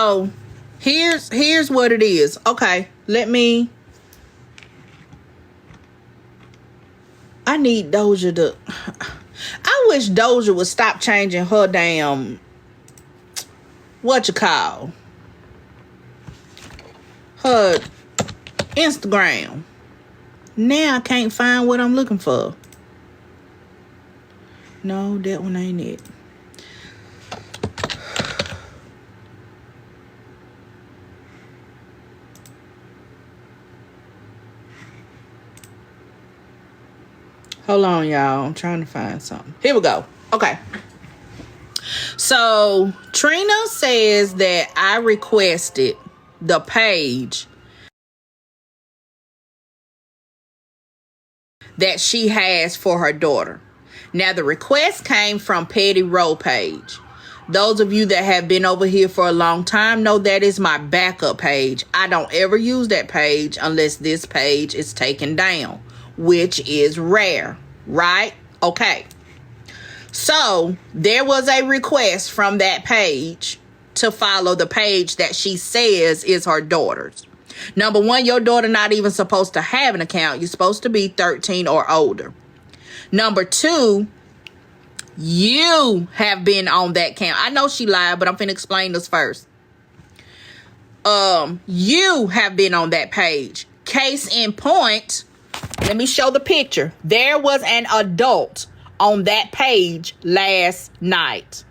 So here's what it is. Okay, I need Doja to. I wish Doja would stop changing her damn her Instagram. Now I can't find what I'm looking for. No, that one ain't it. Hold on, y'all. I'm trying to find something. Here we go. Okay. So Trina says that I requested the page that she has for her daughter. Now the request came from PettyRo page. Those of you that have been over here for a long time know that is my backup page. I don't ever use that page unless this page is taken down, which is rare, right? Okay. So there was a request from that page to follow the page that she says is her daughter's. Number one, your daughter not even supposed to have an account. You're supposed to be 13 or older. Number two, you have been on that account. I know she lied, but I'm finna explain this first. You have been on that page. Case in point, let me show the picture. There was an adult on that page last night.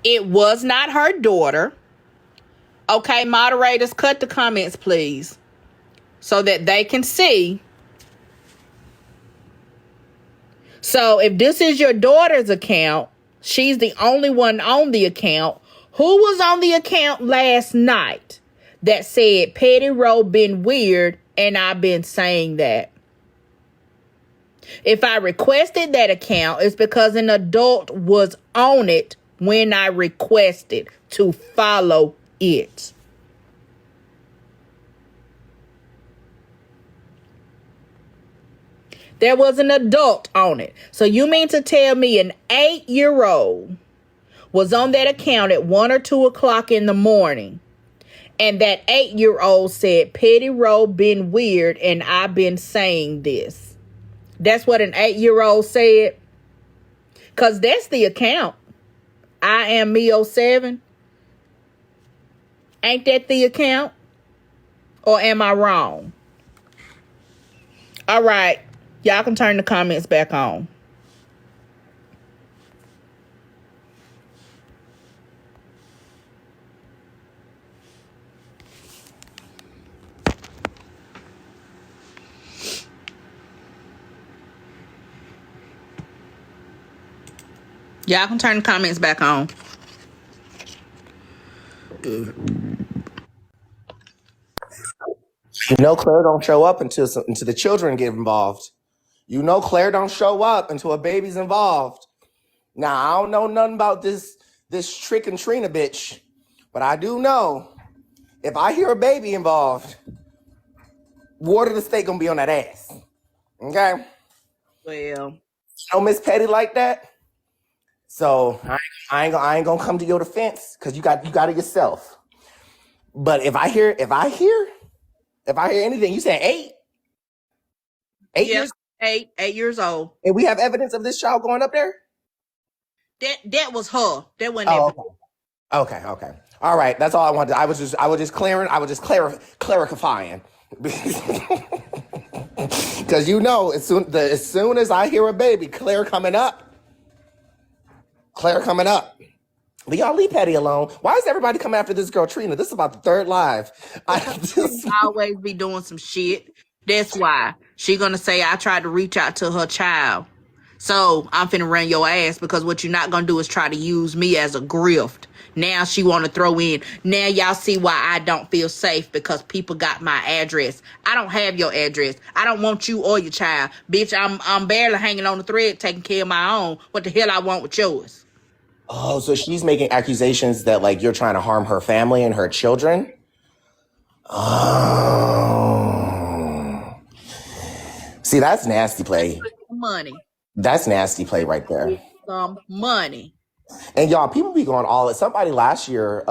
It was not her daughter. Okay, moderators, cut the comments, please, so that they can see. So if this is your daughter's account, she's the only one on the account. Who was on the account last night that said PettyRo been weird and I've been saying that? If I requested that account, it's because an adult was on it when I requested to follow it. There was an adult on it. So you mean to tell me an 8-year-old was on that account at 1 or 2 o'clock in the morning, and that 8-year-old said PettyRo been weird and I've been saying this? That's what an 8-year-old said? Because that's the account. I am me07. Ain't that the account? Or am I wrong? All right. Y'all can turn the comments back on. Y'all can turn the comments back on. You know Claire don't show up until the children get involved. You know Claire don't show up until a baby's involved. Now, I don't know nothing about this Trick and Trina bitch, but I do know if I hear a baby involved, Ward of the State gonna be on that ass. Okay? Well, No Miss Petty like that. So I ain't gonna come to your defense because you got it yourself. But if I hear anything, you said 8? 8 years? 8 years old. And we have evidence of this child going up there? That was her. That wasn't evidence. Okay. All right. That's all I wanted. I was just clarifying. Because as soon as I hear a baby, Claire coming up. But y'all leave Petty alone. Why is everybody coming after this girl Trina? This is about the third live. Always be doing some shit. That's why she gonna say I tried to reach out to her child. So I'm finna run your ass because what you're not gonna do is try to use me as a grift. Now she want to throw in. Now y'all see why I don't feel safe, because people got my address. I don't have your address. I don't want you or your child. Bitch, I'm barely hanging on the thread taking care of my own. What the hell I want with yours? Oh, so she's making accusations that like you're trying to harm her family and her children? Oh. See, that's nasty play. Money. That's nasty play right there. Some money. And y'all, people be going all. Somebody last year,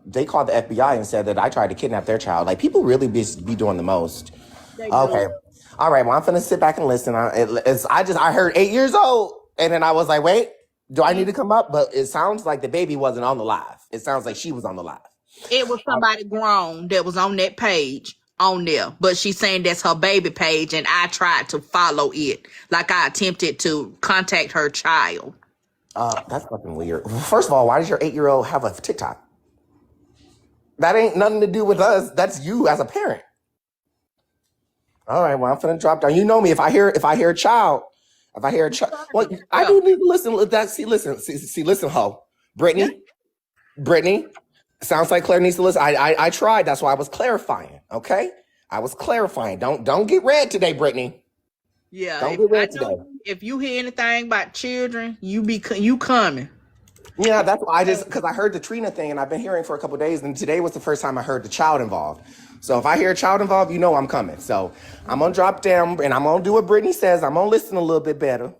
they called the FBI and said that I tried to kidnap their child. Like people really be doing the most. They Okay, do. all right. Well, I'm gonna sit back and listen. I heard 8 years old, and then I was like, wait, do I need to come up? But it sounds like the baby wasn't on the live. It sounds like she was on the live. It was somebody grown that was on that page on there, but she's saying that's her baby page, and I tried to follow it. Like I attempted to contact her child. That's fucking weird. First of all, why does your 8-year-old have a TikTok? That ain't nothing to do with us. That's you as a parent. All right, well, I'm finna drop down. You know me. If I hear a child, well, I do need to listen. Listen, ho, Brittany. Sounds like Claire needs to listen. I tried. That's why I was clarifying. Okay, I was clarifying. Don't get red today, Brittany. Yeah, Don't get red today. If you hear anything about children, you coming. Yeah, that's why because I heard the Trina thing and I've been hearing for a couple of days, and today was the first time I heard the child involved. So if I hear a child involved, you know I'm coming. So I'm gonna drop down and I'm gonna do what Brittany says. I'm gonna listen a little bit better.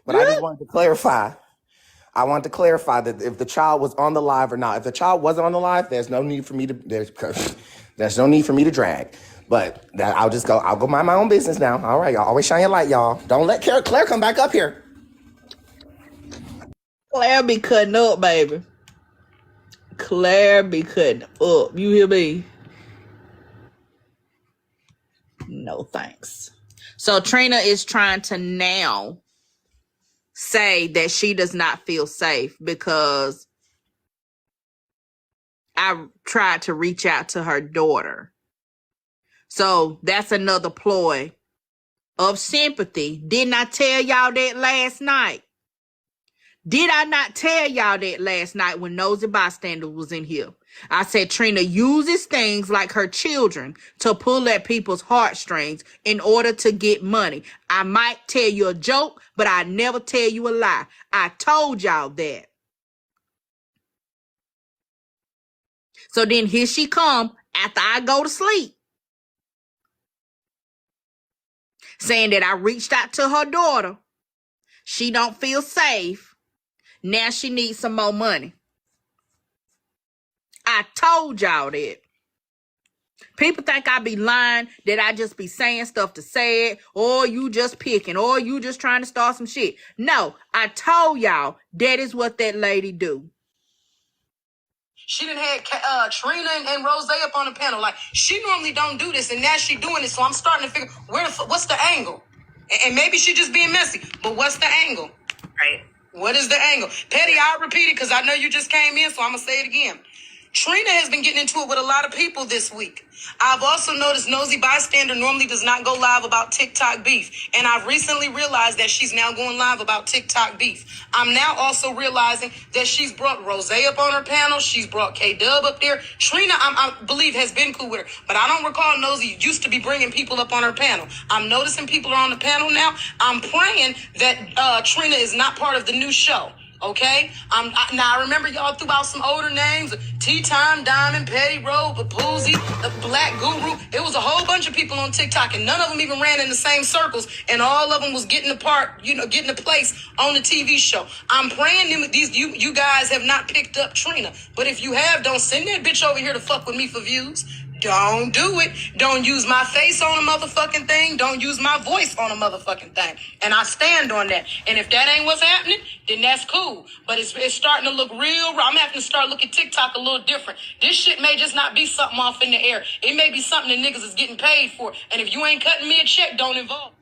But I just wanted to clarify. I want to clarify that if the child was on the live or not. If the child wasn't on the live, there's no need for me to drag. But I'll go mind my own business now. All right, y'all. Always shine your light, y'all. Don't let Claire come back up here. Claire be cutting up, baby. Claire be cutting up. You hear me? No thanks. So Trina is trying to now say that she does not feel safe because I tried to reach out to her daughter. So that's another ploy of sympathy. Didn't I tell y'all that last night? Did I not tell y'all that last night when Nosy Bystander was in here? I said Trina uses things like her children to pull at people's heartstrings in order to get money. I might tell you a joke, but I never tell you a lie. I told y'all that. So then here she come after I go to sleep, saying that I reached out to her daughter. She don't feel safe. Now she needs some more money. I told y'all that. People think I be lying, that I just be saying stuff to say it, or you just picking, or you just trying to start some shit. No, I told y'all that is what that lady do. She done had Trina and Rose up on the panel. Like, she normally don't do this, and now she doing it. So I'm starting to figure, what's the angle? And maybe she just being messy, but what's the angle? Right. What is the angle? Petty, I'll repeat it because I know you just came in, so I'm going to say it again. Trina has been getting into it with a lot of people this week. I've also noticed Nosy Bystander normally does not go live about TikTok beef. And I've recently realized that she's now going live about TikTok beef. I'm now also realizing that she's brought Rose up on her panel. She's brought K-Dub up there. Trina, I believe, has been cool with her. But I don't recall Nosy used to be bringing people up on her panel. I'm noticing people are on the panel now. I'm praying that Trina is not part of the new show. Okay? Now, I remember y'all threw out some older names. T-Time, Diamond, PettyRo, Papoose, the Black Guru. It was a whole bunch of people on TikTok, and none of them even ran in the same circles, and all of them was getting a place on the TV show. I'm praying you guys have not picked up Trina. But if you have, don't send that bitch over here to fuck with me for views. Don't do it. Don't use my face on a motherfucking thing. Don't use my voice on a motherfucking thing. And I stand on that. And if that ain't what's happening, then that's cool. But it's starting to look real. I'm having to start looking TikTok a little different. This shit may just not be something off in the air. It may be something that niggas is getting paid for. And if you ain't cutting me a check, don't involve.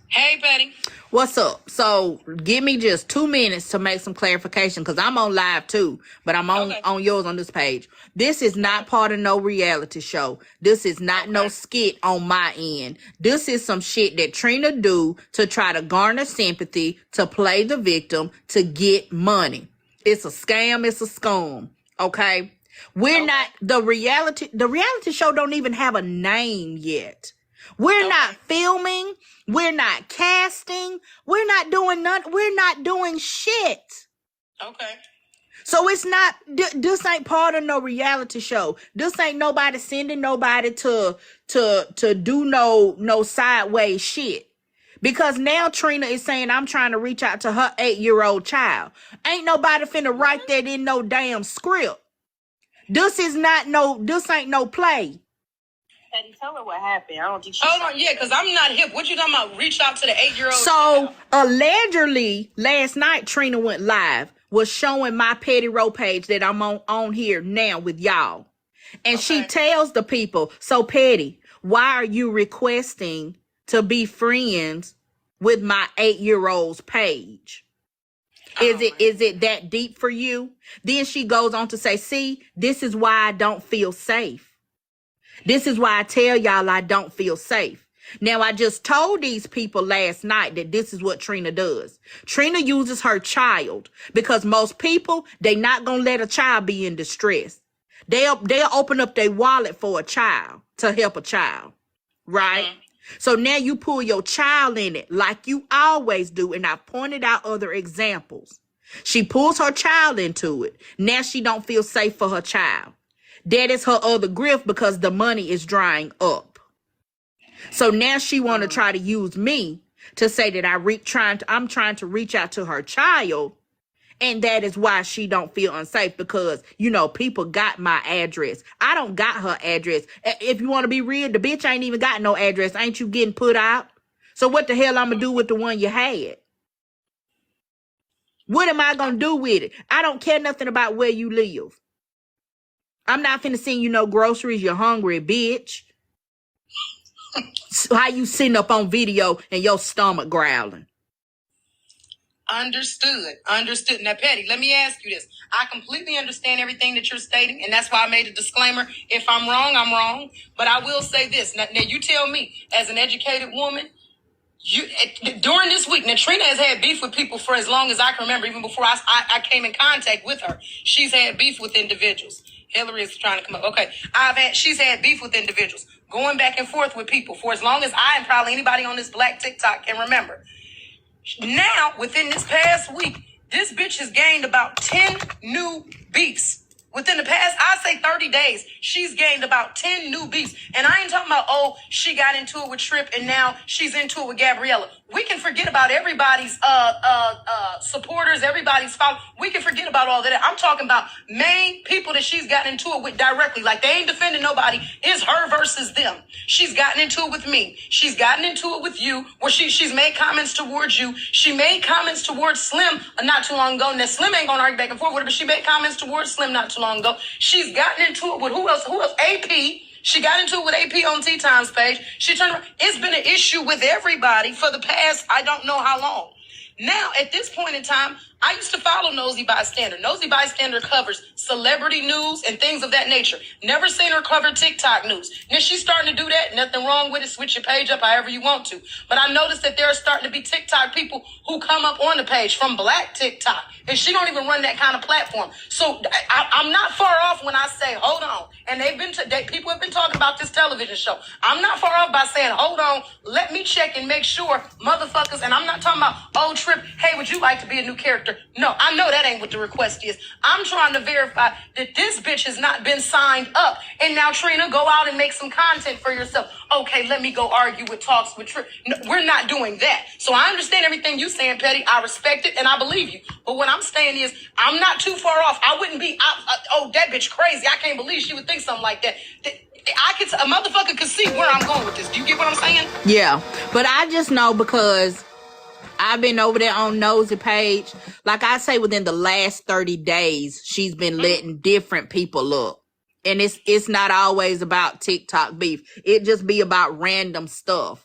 Hey, Petty. What's up? So give me just 2 minutes to make some clarification because I'm on live too, but I'm on yours on this page. This is not part of no reality show. This is not no skit on my end. This is some shit that Trina do to try to garner sympathy, to play the victim, to get money. It's a scam. It's a scum. Okay. We're not the reality show don't even have a name yet. We're not filming. We're not casting. We're not doing nothing. We're not doing shit. Okay. So it's not, this ain't part of no reality show. This ain't nobody sending nobody to do no sideways shit. Because now Trina is saying I'm trying to reach out to her 8-year-old child. Ain't nobody finna write that in no damn script. This ain't no play. Patty, tell her what happened. I don't think Hold on, yeah, because I'm not hip. What you talking about? Reach out to the 8-year-old. So allegedly, last night Trina went live, was showing my PettyRo page that I'm on here now with y'all. And she tells the people, so Petty, why are you requesting to be friends with my 8-year-old's page? Is it that deep for you? Then she goes on to say, see, this is why I don't feel safe. This is why I tell y'all I don't feel safe. Now, I just told these people last night that this is what Trina does. Trina uses her child because most people, they not going to let a child be in distress. They'll open up their wallet for a child to help a child, right? Mm-hmm. So now you pull your child in it like you always do, and I've pointed out other examples. She pulls her child into it. Now she don't feel safe for her child. That is her other grift because the money is drying up. So now she want to try to use me to say that I'm trying to reach out to her child, and that is why she don't feel unsafe because, you know, people got my address. I don't got her address. If you want to be real, the bitch ain't even got no address. Ain't you getting put out? So what the hell I'm going to do with the one you had? What am I going to do with it? I don't care nothing about where you live. I'm not finna send you no groceries. You're hungry, bitch. So how you sitting up on video and your stomach growling? Understood. Now, Petty, let me ask you this. I completely understand everything that you're stating, and that's why I made a disclaimer. If I'm wrong, I'm wrong. But I will say this. Now you tell me, as an educated woman, during this week, now Trina has had beef with people for as long as I can remember, even before I came in contact with her. She's had beef with individuals. Hillary is trying to come up. Okay. She's had beef with individuals, going back and forth with people for as long as I and probably anybody on this black TikTok can remember. Now, within this past week, this bitch has gained about 10 new beefs. Within the past, I say 30 days, she's gained about 10 new beefs. And I ain't talking about, she got into it with Trip and now she's into it with Gabriella. We can forget about everybody's supporters, everybody's followers. We can forget about all that. I'm talking about main people that she's gotten into it with directly. Like, they ain't defending nobody. It's her versus them. She's gotten into it with me. She's gotten into it with you, where she's made comments towards you. She made comments towards Slim not too long ago. Now, Slim ain't gonna argue back and forth with her, but she made comments towards Slim not too long ago. She's gotten into it with who else? AP. She got into it with AP on Tea Time's page. She turned around. It's been an issue with everybody for the past, I don't know how long. Now, at this point in time, I used to follow Nosy Bystander. Nosy Bystander covers celebrity news and things of that nature. Never seen her cover TikTok news. Now, she's starting to do that. Nothing wrong with it. Switch your page up however you want to. But I noticed that there are starting to be TikTok people who come up on the page from black TikTok. And she don't even run that kind of platform. So I'm not far off when I say, hold on. And people have been talking about this television show. I'm not far off by saying, hold on, let me check and make sure motherfuckers, and I'm not talking about, Trip, hey, would you like to be a new character? No, I know that ain't what the request is. I'm trying to verify that this bitch has not been signed up. And now, Trina, go out and make some content for yourself. Okay, let me go argue with talks with Trip. No, we're not doing that. So I understand everything you're saying, Petty. I respect it and I believe you. But what I'm saying is, I'm not too far off. I wouldn't be, that bitch crazy. I can't believe she would think something like that. A motherfucker could see where I'm going with this. Do you get what I'm saying? Yeah, but I just know because I've been over there on Nosy page. Like I say, within the last 30 days, she's been letting different people up. And it's not always about TikTok beef. It just be about random stuff.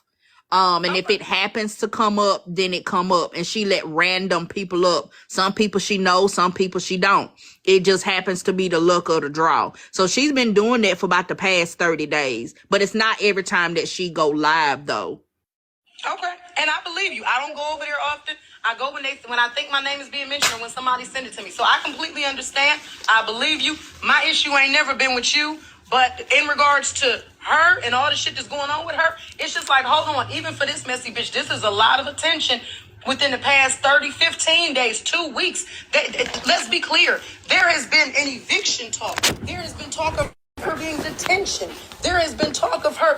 And if it happens to come up, then it come up. And she let random people up. Some people she knows, some people she don't. It just happens to be the luck of the draw. So she's been doing that for about the past 30 days. But it's not every time that she go live, though. Okay. And I believe you. I don't go over there often. I go when I think my name is being mentioned or when somebody send it to me. So I completely understand. I believe you. My issue ain't never been with you. But in regards to her and all the shit that's going on with her, it's just like, hold on. Even for this messy bitch, this is a lot of attention within the past 30, 15 days, 2 weeks. Let's be clear. There has been an eviction talk. There has been talk of her being detention. attention. There has been talk of her,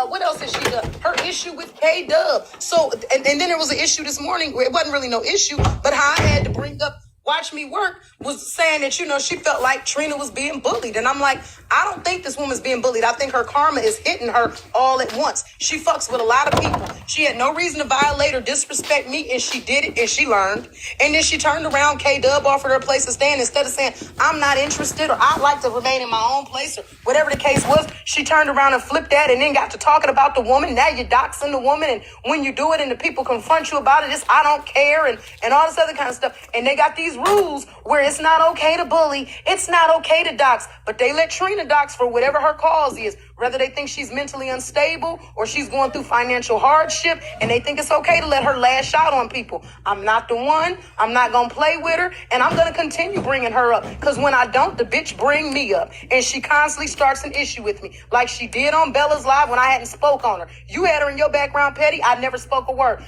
what else has she done? Her issue with K-Dub. So, and then there was an issue this morning where it wasn't really no issue, but how I had to bring up Watch Me Work was saying that, she felt like Trina was being bullied. And I'm like, I don't think this woman's being bullied. I think her karma is hitting her all at once. She fucks with a lot of people. She had no reason to violate or disrespect me, and she did it, and she learned. And then she turned around, K-Dub offered her a place to stand. Instead of saying, I'm not interested, or I'd like to remain in my own place, or whatever the case was, she turned around and flipped that and then got to talking about the woman. Now you're doxing the woman, and when you do it and the people confront you about it, it's I don't care, and all this other kind of stuff. And they got these rules where it's not okay to bully, it's not okay to dox, but they let Trina dox for whatever her cause is, whether they think she's mentally unstable or she's going through financial hardship, and they think it's okay to let her lash out on people. I'm not the one. I'm not going to play with her, and I'm going to continue bringing her up, because when I don't, the bitch bring me up, and she constantly starts an issue with me, like she did on Bella's Live when I hadn't spoke on her. You had her in your background, Petty. I never spoke a word.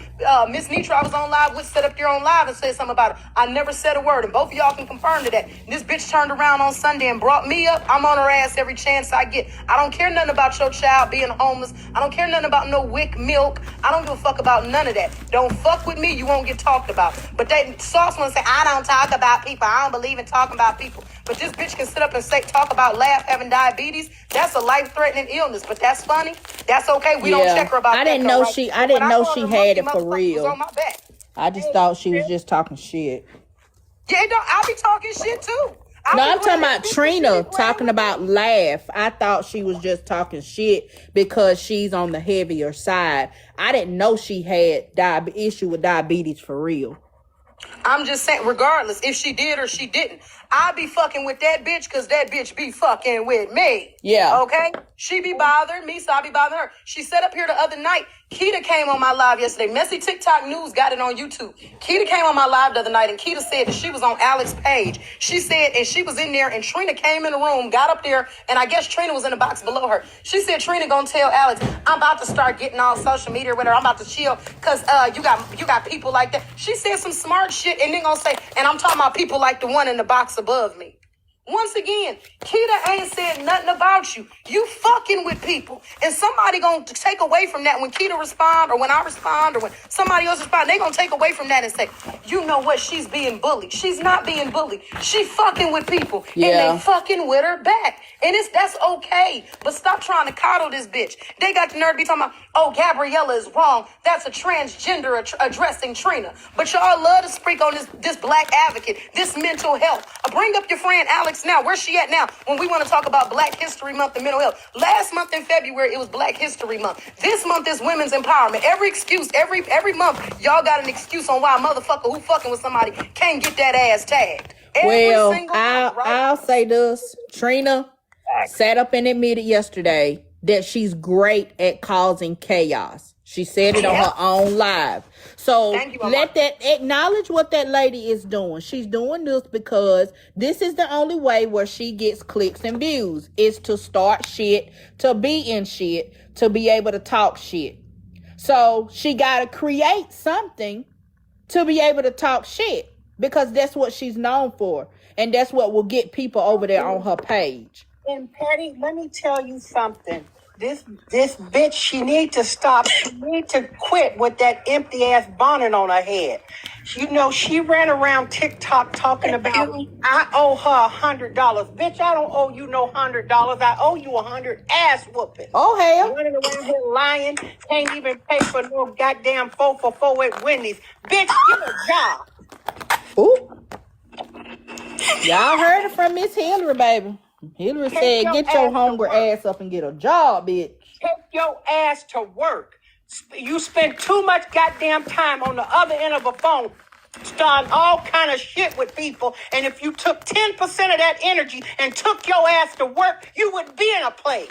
Miss Nitra, I was on live with, set up there on live and said something about her. I never said a word, and both of y'all can confirm to that. This bitch turned around on Sunday and brought me up. I'm on her ass every chance I get. I don't care nothing about your child being homeless. I don't care nothing about no WIC milk. I don't give a fuck about none of that. Don't fuck with me, you won't get talked about. But they sauce want to say, I don't talk about people. I don't believe in talking about people. But this bitch can sit up and talk about having diabetes. That's a life-threatening illness. But that's funny. That's okay. We don't check her about that. I didn't know she had it for real. On my back. I just thought she was just talking shit. Yeah, I be talking shit too. No, I'm talking about Trina talking about laugh. I thought she was just talking shit because she's on the heavier side. I didn't know she had issue with diabetes for real. I'm just saying, regardless if she did or she didn't, I be fucking with that bitch because that bitch be fucking with me. Yeah. Okay? She be bothering me, so I be bothering her. She sat up here the other night. Keita came on my live yesterday. Messy TikTok News got it on YouTube. Keita came on my live the other night, and Keita said that she was on Alex's page. She said, and she was in there, and Trina came in the room, got up there, and I guess Trina was in the box below her. She said, Trina gonna tell Alex, I'm about to start getting on social media with her. I'm about to chill because you got people like that. She said some smart shit, and then gonna say, and I'm talking about people like the one in the box above me. Once again, Keita ain't said nothing about you. You fucking with people. And somebody gonna take away from that when Keita respond, or when I respond, or when somebody else respond. They gonna take away from that and say, you know what, she's being bullied. She's not being bullied. She fucking with people. Yeah. And they fucking with her back. And that's okay. But stop trying to coddle this bitch. They got the nerve to be talking about, oh, Gabriella is wrong. That's a transgender addressing Trina. But y'all love to speak on this black advocate, this mental health. Bring up your friend Alex now. Where's she at now when we want to talk about Black History Month and mental health? Last month in February, it was Black History Month. This month is Women's Empowerment. Every excuse, every month, y'all got an excuse on why a motherfucker who fucking with somebody can't get that ass tagged. I'll say this. Trina sat up and admitted yesterday that she's great at causing chaos. She said it on her own live. So acknowledge what that lady is doing. She's doing this because this is the only way where she gets clicks and views, is to start shit, to be in shit, to be able to talk shit. So she got to create something to be able to talk shit, because that's what she's known for. And that's what will get people over there on her page. And Patty, let me tell you something. This bitch, she need to stop. She need to quit with that empty ass bonnet on her head. You know, she ran around TikTok talking about, I owe her $100. Bitch, I don't owe you no $100. I owe you 100 ass whooping. Oh, hell. Running around here lying, can't even pay for no goddamn 4 for 4 at Wendy's. Bitch, get a job. Ooh. Y'all heard it from Miss Hillary, baby. Hillary said, get your hungry ass up and get a job, bitch. Take your ass to work. You spend too much goddamn time on the other end of a phone starting all kind of shit with people. And if you took 10% of that energy and took your ass to work, you would be in a place.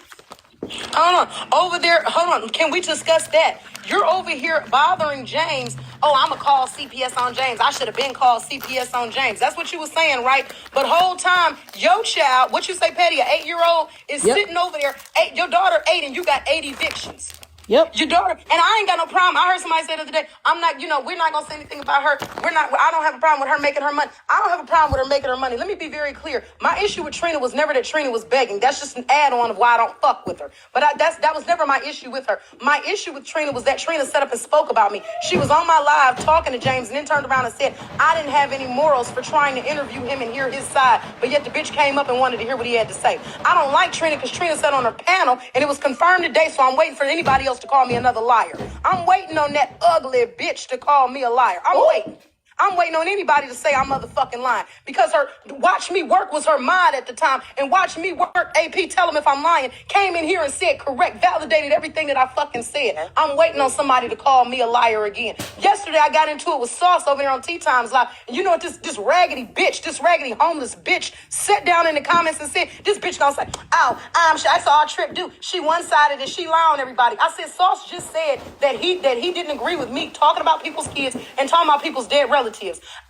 Hold on. Over there, hold on. Can we discuss that? You're over here bothering James. Oh, I'm going to call CPS on James. I should have been called CPS on James. That's what you were saying, right? But whole time, your child, what you say, Petty, an 8-year-old, is sitting over there. Your daughter 8, and you got 8 evictions. Yep. Your daughter, and I ain't got no problem. I heard somebody say the other day, I'm not, we're not going to say anything about her. I don't have a problem with her making her money. I don't have a problem with her making her money. Let me be very clear. My issue with Trina was never that Trina was begging. That's just an add-on of why I don't fuck with her. But that was never my issue with her. My issue with Trina was that Trina set up and spoke about me. She was on my live talking to James and then turned around and said, I didn't have any morals for trying to interview him and hear his side. But yet the bitch came up and wanted to hear what he had to say. I don't like Trina because Trina sat on her panel and it was confirmed today, so I'm waiting for anybody else to call me another liar. I'm waiting on that ugly bitch to call me a liar. I'm waiting on anybody to say I'm motherfucking lying because her watch me work was her mod at the time, and watch me work AP tell him if I'm lying came in here and said correct, validated everything that I fucking said. I'm waiting on somebody to call me a liar again. Yesterday I got into it with Sauce over there on Tea Times Live, and you know what this raggedy bitch, this raggedy homeless bitch sat down in the comments and said, this bitch gonna say, oh, that's all Trip do. She one-sided and she lie on everybody. I said Sauce just said that he didn't agree with me talking about people's kids and talking about people's dead relatives.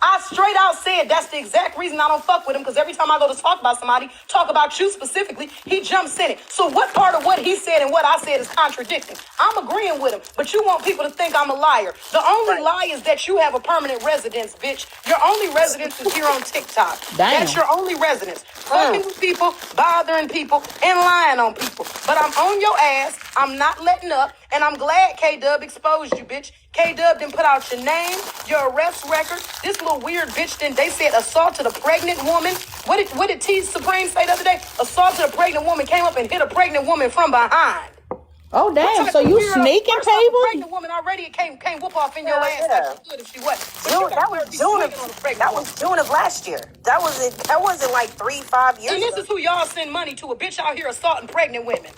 I straight out said that's the exact reason I don't fuck with him, because every time I go to talk about somebody, talk about you specifically, he jumps in it. So what part of what he said and what I said is contradicting? I'm agreeing with him, but you want people to think I'm a liar. The only lie is that you have a permanent residence, bitch. Your only residence is here on TikTok. Damn. That's your only residence. Fucking with people, bothering people, and lying on people. But I'm on your ass. I'm not letting up. And I'm glad K-Dub exposed you, bitch. K-Dub didn't put out your name, your arrest record. This little weird bitch they said assaulted a pregnant woman. What did T Supreme say the other day? Assaulted a pregnant woman, came up and hit a pregnant woman from behind. Oh, damn. So you sneaking, people? Pregnant woman already it can't whoop off in your ass like she could if she was. That was June of last year. That wasn't like 3-5 years And this ago. is who y'all send money to, a bitch out here assaulting pregnant women.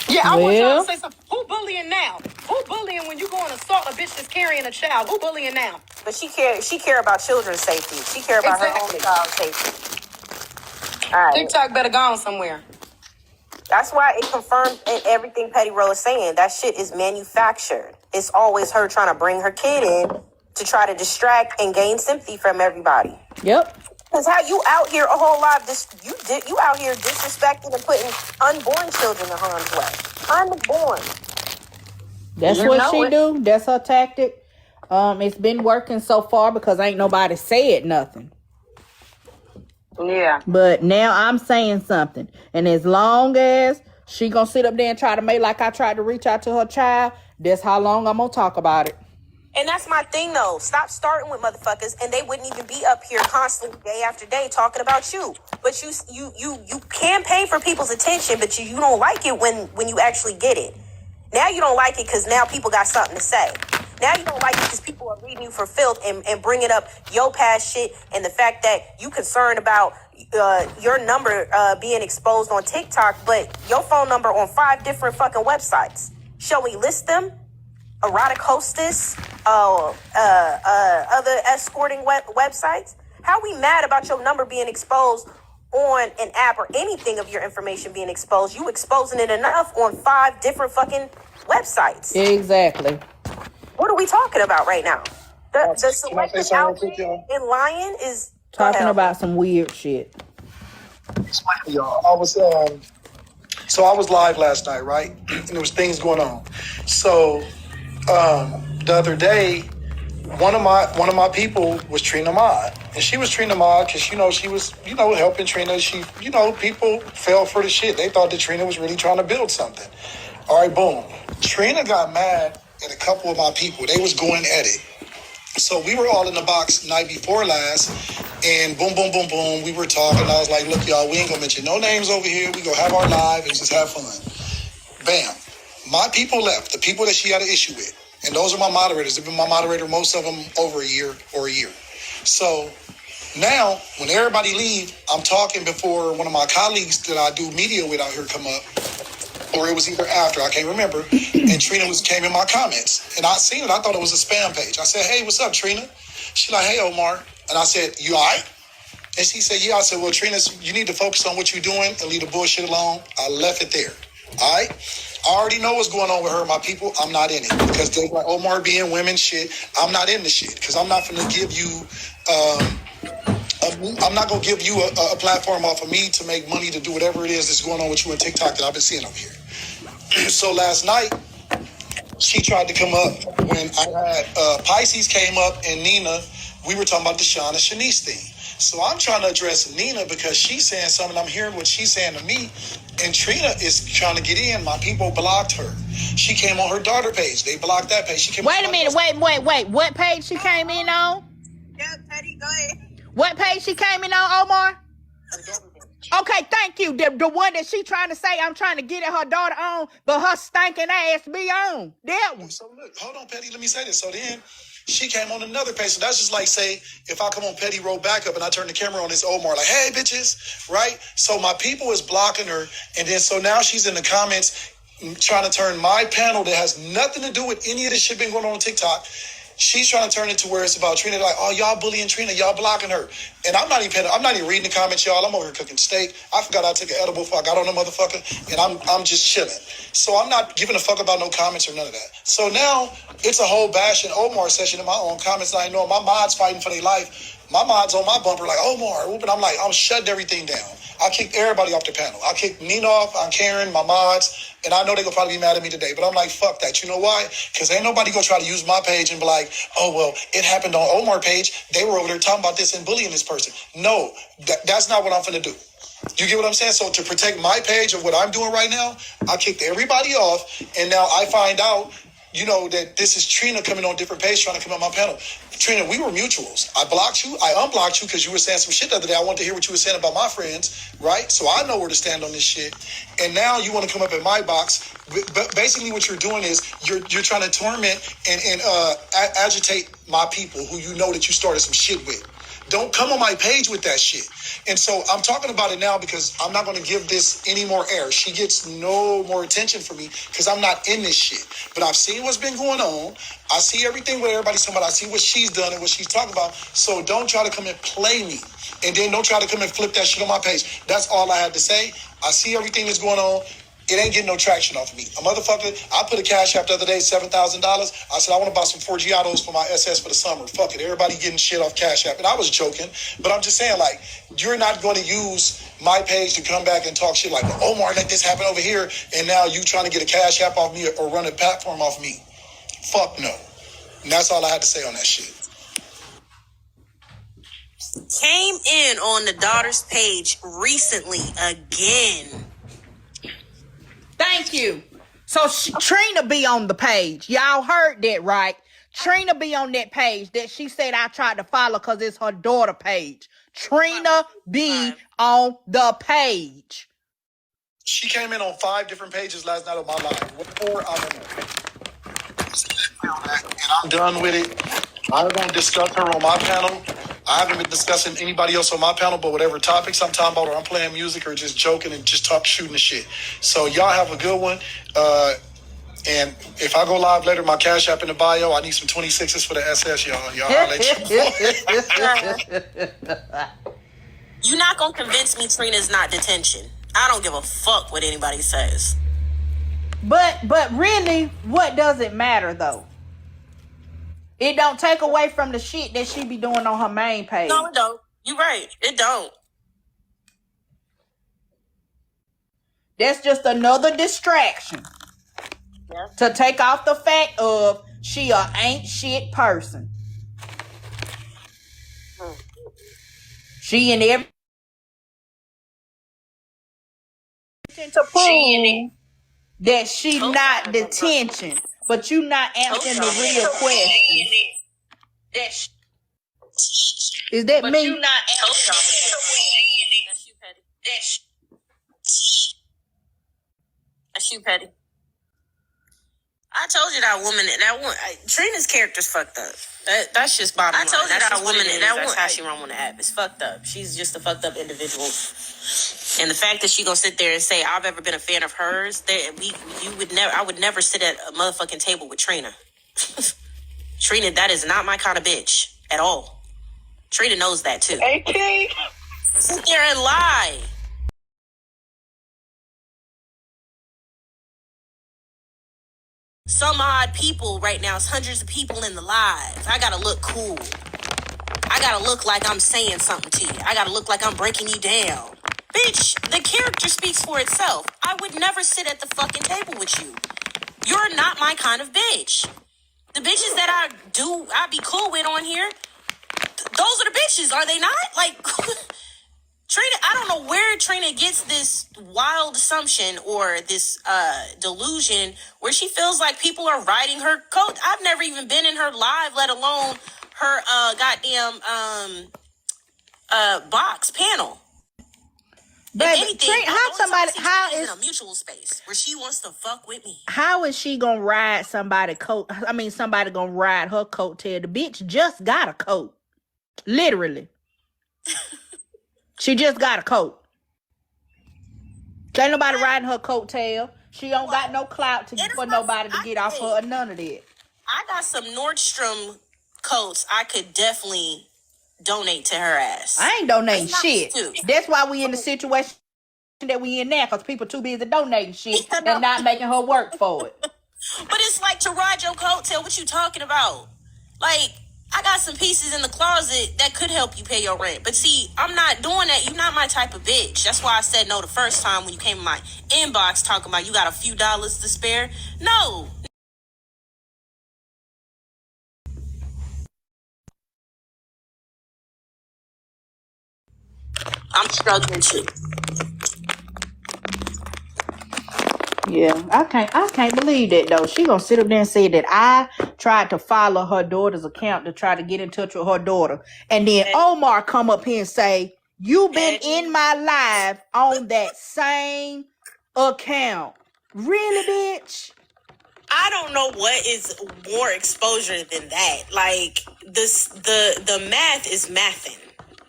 Yeah, I want y'all to say something. Who bullying now? Who bullying when you go and assault a bitch that's carrying a child? Who bullying now? But she care about children's safety. She care about her own child's safety. All right. TikTok better go on somewhere. That's why it confirmed everything PettyRo is saying. That shit is manufactured. It's always her trying to bring her kid in to try to distract and gain sympathy from everybody. Yep. Because how you out here a whole lot, you out here disrespecting and putting unborn children in harm's way. Unborn. That's what she do. That's her tactic. It's been working so far because ain't nobody said nothing. Yeah. But now I'm saying something. And as long as she gonna sit up there and try to make like I tried to reach out to her child, that's how long I'm gonna talk about it. And that's my thing, though. Stop starting with motherfuckers, and they wouldn't even be up here constantly, day after day, talking about you. But you campaign for people's attention, but you don't like it when you actually get it. Now you don't like it because now people got something to say. Now you don't like it because people are reading you for filth and bringing up your past shit and the fact that you concerned about your number being exposed on TikTok, but your phone number on 5 different fucking websites. Shall we list them? Erotic hostess, other escorting websites. How we mad about your number being exposed on an app or anything of your information being exposed? You exposing it enough on 5 different fucking websites. Exactly. What are we talking about right now? The selective outrage and lying is talking about some weird shit. Y'all, I was I was live last night, right? And there was things going on. So the other day, one of my people was Trina Mod, and she was Trina Mod because she was helping Trina. She people fell for the shit. They thought that Trina was really trying to build something. All right, boom. Trina got mad at a couple of my people. They was going at it. So we were all in the box night before last, and boom, boom, boom, boom. We were talking. I was like, look, y'all, we ain't gonna mention no names over here. We gonna have our live and just have fun. Bam. My people left, the people that she had an issue with. And those are my moderators. They've been my moderator, most of them over a year or a year. So now, when everybody leave, I'm talking before one of my colleagues that I do media with out here come up, or it was either after, I can't remember. And Trina came in my comments. And I seen it. I thought it was a spam page. I said, hey, what's up, Trina? She's like, hey, Omar. And I said, you all right? And she said, yeah. I said, well, Trina, you need to focus on what you're doing and leave the bullshit alone. I left it there. All right? I already know what's going on with her and my people. I'm not in it. Because they're like, Omar being women shit. I'm not in the shit. Because I'm not going to give you... I'm not going to give you a platform off of me to make money to do whatever it is that's going on with you on TikTok that I've been seeing over here. So last night, she tried to come up when I had Pisces came up and Nina. We were talking about the Sean and Shanice thing. So I'm trying to address Nina because she's saying something. I'm hearing what she's saying to me. And Trina is trying to get in. My people blocked her. She came on her daughter page. They blocked that page. She came. Wait a minute. Wait. What page she came in on? Yeah, Petty, go ahead. What page she came in on, Omar? Okay, thank you. The one that she trying to say I'm trying to get at her daughter on, but her stinking ass be on. That one. So look, hold on, Petty. Let me say this. So then she came on another page. So that's just like, say, if I come on PettyRo backup and I turn the camera on this Omar, like, hey, bitches, right? So my people is blocking her. And then so now she's in the comments trying to turn my panel that has nothing to do with any of this shit been going on TikTok. She's trying to turn it to where it's about Trina, like, oh, y'all bullying Trina, y'all blocking her. And I'm not even reading the comments, y'all. I'm over here cooking steak. I forgot I took an edible before I got on the motherfucker, and I'm just chilling. So I'm not giving a fuck about no comments or none of that. So now it's a whole bashing Omar session in my own comments. I know my mods fighting for their life. My mods on my bumper like, Omar, and I'm like, I'm shutting everything down. I kicked everybody off the panel. I kicked Nina off, I'm Karen, my mods, and I know they're going to probably be mad at me today, but I'm like, fuck that. You know why? Because ain't nobody going to try to use my page and be like, oh, well, it happened on Omar page. They were over there talking about this and bullying this person. No, that's not what I'm finna do. You get what I'm saying? So to protect my page of what I'm doing right now, I kicked everybody off, and now I find out, you know, that this is Trina coming on different page trying to come on my panel. Trina, we were mutuals. I blocked you. I unblocked you because you were saying some shit the other day. I wanted to hear what you were saying about my friends, right? So I know where to stand on this shit. And now you want to come up in my box. But basically what you're doing is you're trying to torment and agitate my people who you know that you started some shit with. Don't come on my page with that shit. And so I'm talking about it now because I'm not going to give this any more air. She gets no more attention from me because I'm not in this shit. But I've seen what's been going on. I see everything what everybody's talking about. I see what she's done and what she's talking about. So don't try to come and play me. And then don't try to come and flip that shit on my page. That's all I had to say. I see everything that's going on. It ain't getting no traction off of me. A motherfucker, I put a cash app the other day, $7,000. I said, I want to buy some Forgiatos for my SS for the summer. Fuck it. Everybody getting shit off cash app. And I was joking, but I'm just saying, like, you're not going to use my page to come back and talk shit like, well, Omar, let this happen over here. And now you trying to get a cash app off me or run a platform off me. Fuck no. And that's all I had to say on that shit. Came in on the daughter's page recently again. Thank you. So Trina be on the page. Y'all heard that, right? Trina be on that page that she said I tried to follow because it's her daughter page. Trina be on the page. She came in on 5 different pages last night on my live. What for? I don't know. And I'm done with it. I don't discuss her on my panel. I haven't been discussing anybody else on my panel, but whatever topics I'm talking about, or I'm playing music, or just joking and just shooting the shit. So y'all have a good one. And if I go live later, my cash app in the bio. I need some 26s for the SS, y'all. Y'all You're not gonna convince me Trina's not detention. I don't give a fuck what anybody says. But really, what does it matter though? It don't take away from the shit that she be doing on her main page. No, it don't. You're right. It don't. That's just another distraction. Yeah. To take off the fact of she a ain't shit person. She in every to prove that she not detention. But you not answering the real question. Is that me? You not answering. That's you, Petty. That's you, Petty. I told you that woman. Trina's character's fucked up. That's just bottom line. I told you that woman. That's how she run on the app. It's fucked up. She's just a fucked up individual. And the fact that she gonna sit there and say I've ever been a fan of hers, I would never sit at a motherfucking table with Trina. Trina, that is not my kind of bitch at all. Trina knows that too. Okay. Sit there and lie. Some odd people right now. It's hundreds of people in the live. I gotta look cool. I gotta look like I'm saying something to you. I gotta look like I'm breaking you down. Bitch, the character character speaks for itself. I would never sit at the fucking table with you. You're not my kind of bitch. The bitches that I be cool with on here, those are the bitches, are they not? Like, Trina, I don't know where Trina gets this wild assumption or this delusion where she feels like people are riding her coat. I've never even been in her live, let alone her goddamn box panel. But If anything, how is in a mutual space where she wants to fuck with me? How is she gonna ride somebody coat? I mean, somebody gonna ride her coattail. The bitch just got a coat, literally. She just got a coat. Ain't nobody riding her coattail. She don't got no clout for nobody to get off her or none of that. I got some Nordstrom coats I could definitely donate to her ass. I ain't donating shit. That's why we in the situation that we in now, because people too busy donating shit and not making her work for it. But it's like to ride your coattail. What you talking about? Like, I got some pieces in the closet that could help you pay your rent. But see, I'm not doing that. You're not my type of bitch. That's why I said no the first time when you came in my inbox talking about you got a few dollars to spare. No. I'm struggling too. Yeah, I can't believe that though. She gonna sit up there and say that I tried to follow her daughter's account to try to get in touch with her daughter, and then Omar come up here and say you been in my live on that same account. Really, bitch? I don't know what is more exposure than that. Like the math is mathing.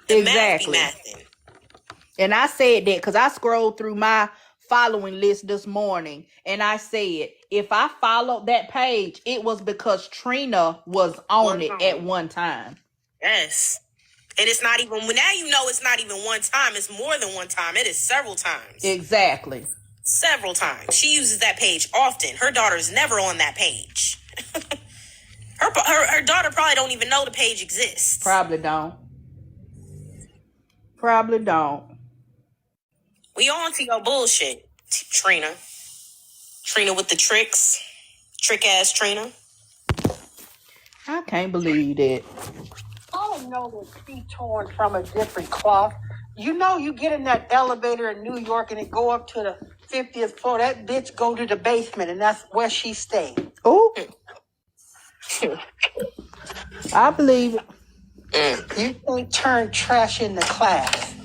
Exactly. Math be mathing. And I said that because I scrolled through my following list this morning, and I said if I followed that page, it was because Trina was on it at one time. Yes. And it's not even, now you know it's not even one time. It's more than one time. It is several times. Exactly. Several times. She uses that page often. Her daughter's never on that page. her daughter probably don't even know the page exists. Probably don't. Probably don't. We on to your bullshit, Trina. Trina with the tricks. Trick ass Trina. I can't believe that. I don't know that she torn from a different cloth. You know, you get in that elevator in New York and it go up to the 50th floor. That bitch go to the basement, and that's where she stayed. Oh, I believe it. You can't turn trash into class.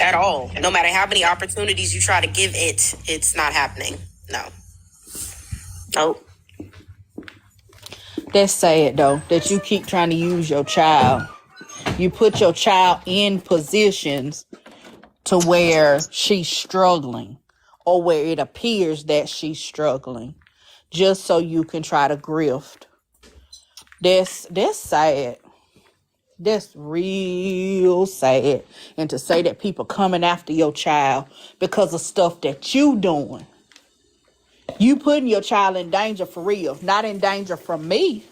At all. No matter how many opportunities you try to give it, it's not happening. No. Nope. That's sad, though, that you keep trying to use your child. You put your child in positions to where she's struggling or where it appears that she's struggling just so you can try to grift. That's sad. That's real sad. And to say that people coming after your child because of stuff that you doing. You putting your child in danger for real. Not in danger from me.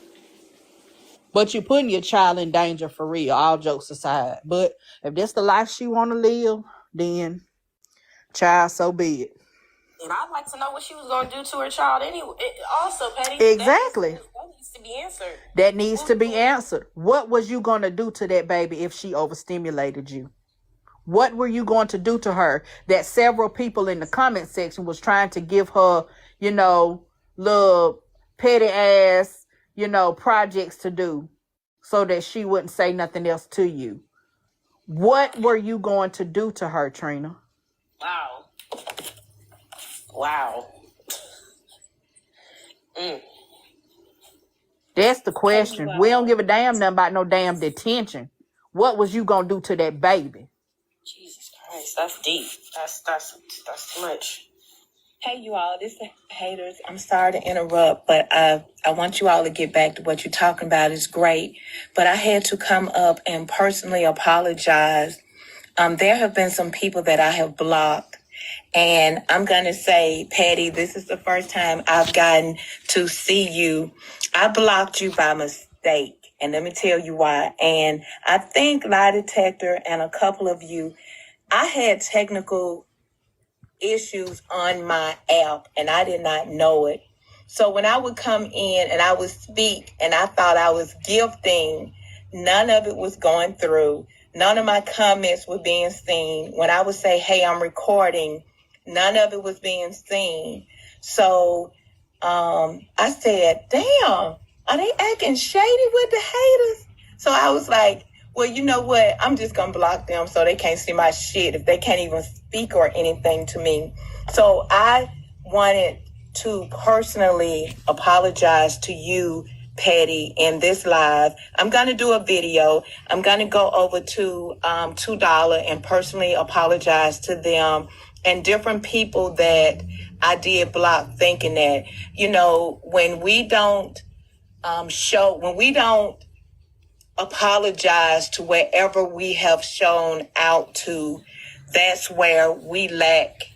But you putting your child in danger for real. All jokes aside. But if that's the life she want to live, then child, so be it. And I'd like to know what she was going to do to her child anyway. Also, Petty. Exactly. That needs to be answered. That needs to be answered. What was you going to do to that baby if she overstimulated you? What were you going to do to her that several people in the comment section was trying to give her, little petty ass, projects to do so that she wouldn't say nothing else to you? What were you going to do to her, Trina? Wow. That's the question. We don't give a damn nothing about no damn detention. What was you going to do to that baby? Jesus Christ, that's deep. That's too much. Hey, you all, this is Haters. I'm sorry to interrupt, but I want you all to get back to what you're talking about. It's great, but I had to come up and personally apologize. There have been some people that I have blocked, and I'm going to say, Patty, this is the first time I've gotten to see you. I blocked you by mistake, and let me tell you why. And I think Lie Detector and a couple of you, I had technical issues on my app, and I did not know it. So when I would come in and I would speak and I thought I was gifting, none of it was going through. None of my comments were being seen. When I would say, hey, I'm recording, none of it was being seen. So I said, damn, are they acting shady with the haters? So I was like, well, you know what? I'm just going to block them so they can't see my shit if they can't even speak or anything to me. So I wanted to personally apologize to you, Patty, in this live. I'm going to do a video. I'm going to go over to $2 and personally apologize to them and different people that I did block, thinking that, you know, when we don't apologize to wherever we have shown out to, that's where we lack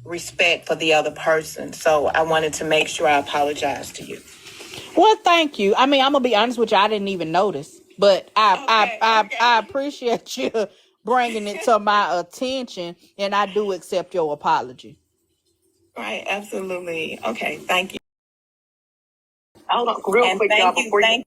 respect for the other person. So I wanted to make sure I apologize to you. Well, thank you. I mean, I'm gonna be honest with you. I didn't even notice, but I appreciate you bringing it to my attention, and I do accept your apology. Right, absolutely. Okay, thank you. Hold on, real quick, y'all, before you.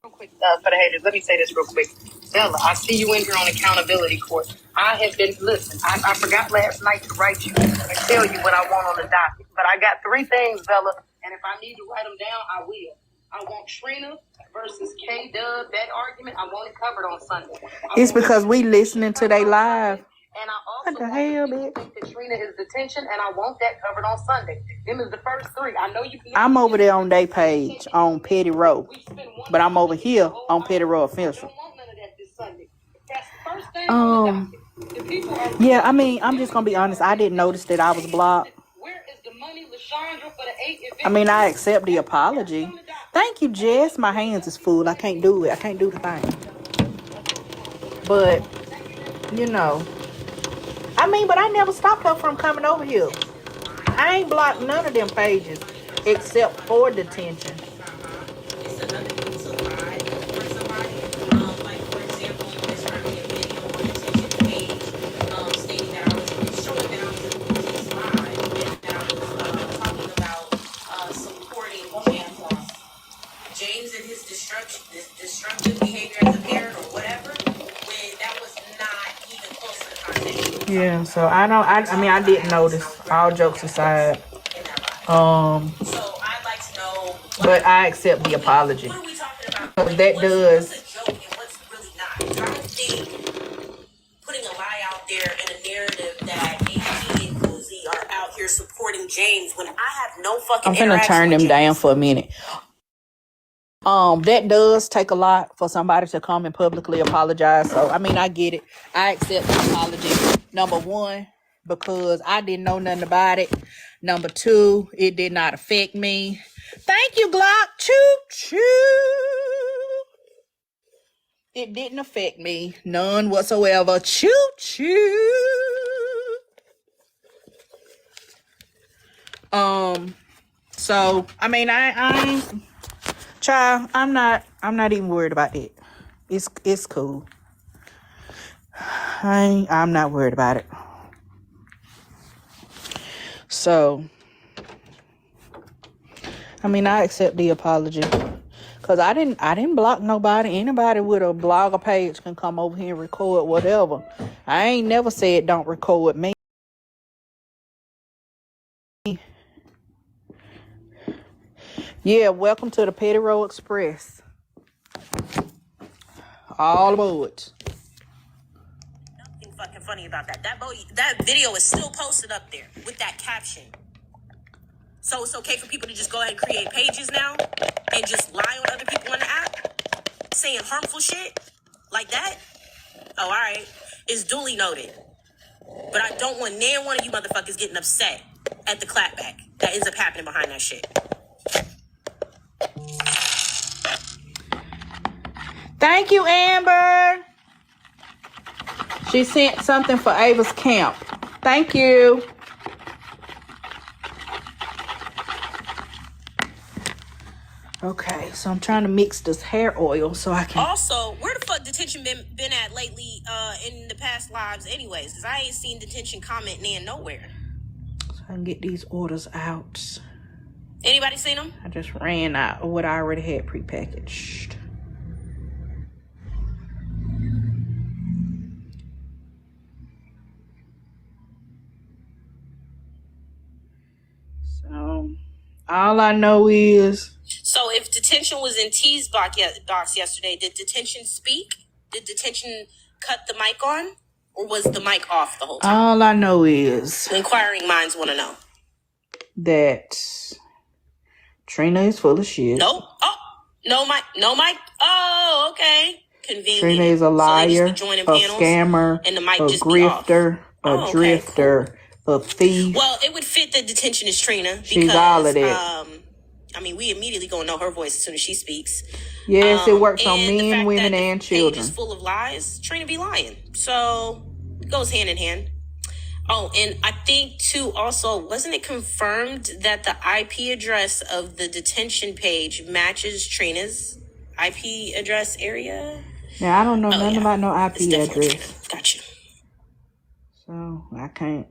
Real quick, for the haters, let me say this real quick. Bella, I see you in here on accountability court. I have been, listen, I forgot last night to write you and tell you what I want on the docket. But I got 3 things, Bella, and if I need to write them down, I will. I want Trina versus K-Dub, that argument, I want it covered on Sunday. It's because we listening to they live. And I What also the hell, bitch? think that Trina is detention, and I want that covered on Sunday. Them is the first 3. I know you. I'm over there on their page on PettyRo, but I'm over here on PettyRo official. Yeah, I mean, I'm just gonna be honest. I didn't notice that I was blocked. I mean, I accept the apology. Thank you, Jess. My hands is full. I can't do it. I can't do the thing. But you know, I mean, but I never stopped her from coming over here. I ain't blocked none of them pages except for detention. It's another thing to lie for somebody. Like, for example, Miss Remy a video on detention page stating that I was showing that I was in the police live and that I was talking about supporting James and his destructive behavior as a parent or whatever, when that was not even close to the conversation. Yeah, so I mean, I didn't notice. All jokes aside. So I'd like to know. But I accept the apology. What are we talking about? Because that does. What's a joke and what's really not? I don't think putting a lie out there and a narrative that AP and Kuzi are out here supporting James when I have no fucking. I'm gonna turn them down for a minute. That does take a lot for somebody to come and publicly apologize. So I mean, I get it. I accept the apology. Number 1, because I didn't know nothing about it. Number 2, it did not affect me. Thank you, Glock. Choo choo. It didn't affect me. None whatsoever. Choo choo. So I mean, I child, I'm not even worried about it. It's cool. I'm not worried about it. So I mean, I accept the apology. Cause I didn't block nobody. Anybody with a blogger page can come over here and record whatever. I ain't never said don't record me. Yeah, welcome to the PettyRo Express. All aboard. Nothing fucking funny about that. That video is still posted up there with that caption. So it's okay for people to just go ahead and create pages now and just lie on other people on the app, saying harmful shit like that. Oh, all right. It's duly noted. But I don't want near one of you motherfuckers getting upset at the clapback that ends up happening behind that shit. Thank you, Amber. She sent something for Ava's camp. Thank you. Okay, so I'm trying to mix this hair oil so I can. Also, where the fuck detention been at lately in the past lives anyways? Because I ain't seen detention commenting in nowhere. So I can get these orders out. Anybody seen them? I just ran out of what I already had prepackaged. So all I know is... So if detention was in T's box yesterday, did detention speak? Did detention cut the mic on? Or was the mic off the whole time? All I know is... Inquiring minds want to know. That Trina is full of shit. Nope. Oh, no mic. Oh, okay. Convenient. Trina is a liar, a scammer, and the mic a just grifter, a drifter, cool. A thief. Well, it would fit that detention is Trina. Because, she's all of that. I mean, we immediately gonna know her voice as soon as she speaks. Yes, it works on men, women, and children. Page is full of lies. Trina be lying, so it goes hand in hand. Oh, and I think too. Also, wasn't it confirmed that the IP address of the detention page matches Trina's IP address area? Now I don't know nothing about no IP address. Gotcha. So I can't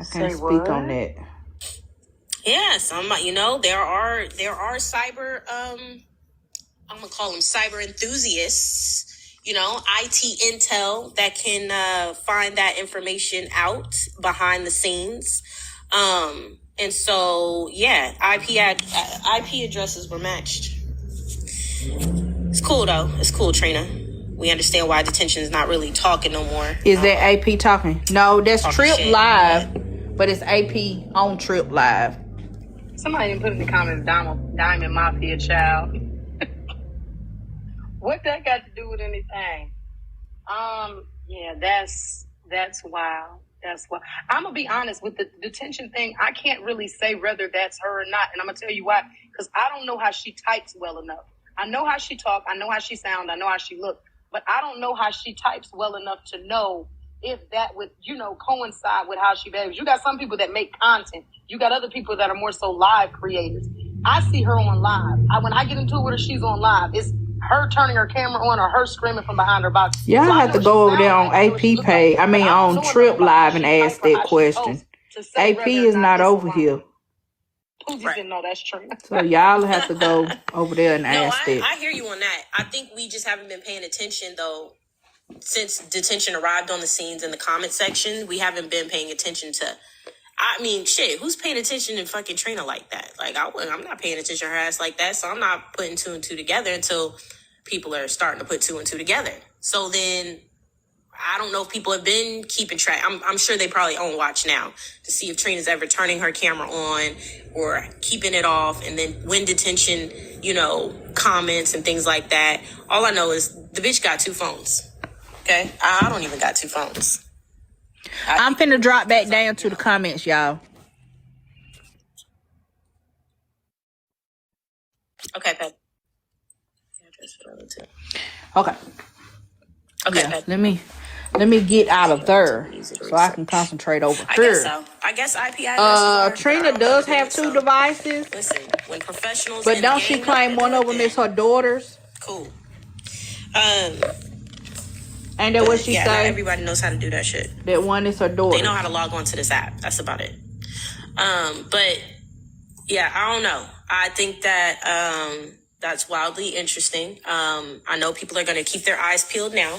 speak on that. Yeah, there are cyber I'm gonna call them cyber enthusiasts, IT intel that can find that information out behind the scenes. And so yeah, IP addresses were matched. It's cool though. It's cool, Trina. We understand why detention is not really talking no more. Is that AP talking? No, that's Trip Live, but it's AP on Trip Live. Somebody even put in the comments, Diamond Mafia child. What that got to do with anything? Yeah, that's wild. That's wild. I'm gonna be honest with the detention thing. I can't really say whether that's her or not, and I'm gonna tell you why. Because I don't know how she types well enough. I know how she talk. I know how she sound. I know how she look. But I don't know how she types well enough to know if that would, coincide with how she behaves. You got some people that make content. You got other people that are more so live creators. I see her on live. When I get into it with her, she's on live. It's her turning her camera on or her screaming from behind her box. Y'all have to go over there on AP page. On Trip Live and ask that question. AP is not over here. Poozy didn't know that's true. So y'all have to go over there and ask it. I hear you on that. I think we just haven't been paying attention though. Since detention arrived on the scenes in the comment section, we haven't been paying attention to. Who's paying attention to fucking Trina like that? Like, I'm not paying attention to her ass like that, so I'm not putting two and two together until people are starting to put two and two together. So then, I don't know if people have been keeping track. I'm sure they probably on watch now to see if Trina's ever turning her camera on or keeping it off. And then when detention, comments and things like that. All I know is the bitch got two phones. Okay? I don't even got two phones. I'm finna drop back down to the comments, y'all. Okay, Pat. Okay. Okay, yeah, Pat. Let me get out of there so I can concentrate over here. I guess IP addresses Trina does have two devices. Listen, when professionals, but don't she claim one of them is her daughter's? Cool. Ain't that what she say? Not everybody knows how to do that shit. That one is her daughter. They know how to log on to this app. That's about it. But yeah, I don't know. I think that that's wildly interesting. I know people are going to keep their eyes peeled now.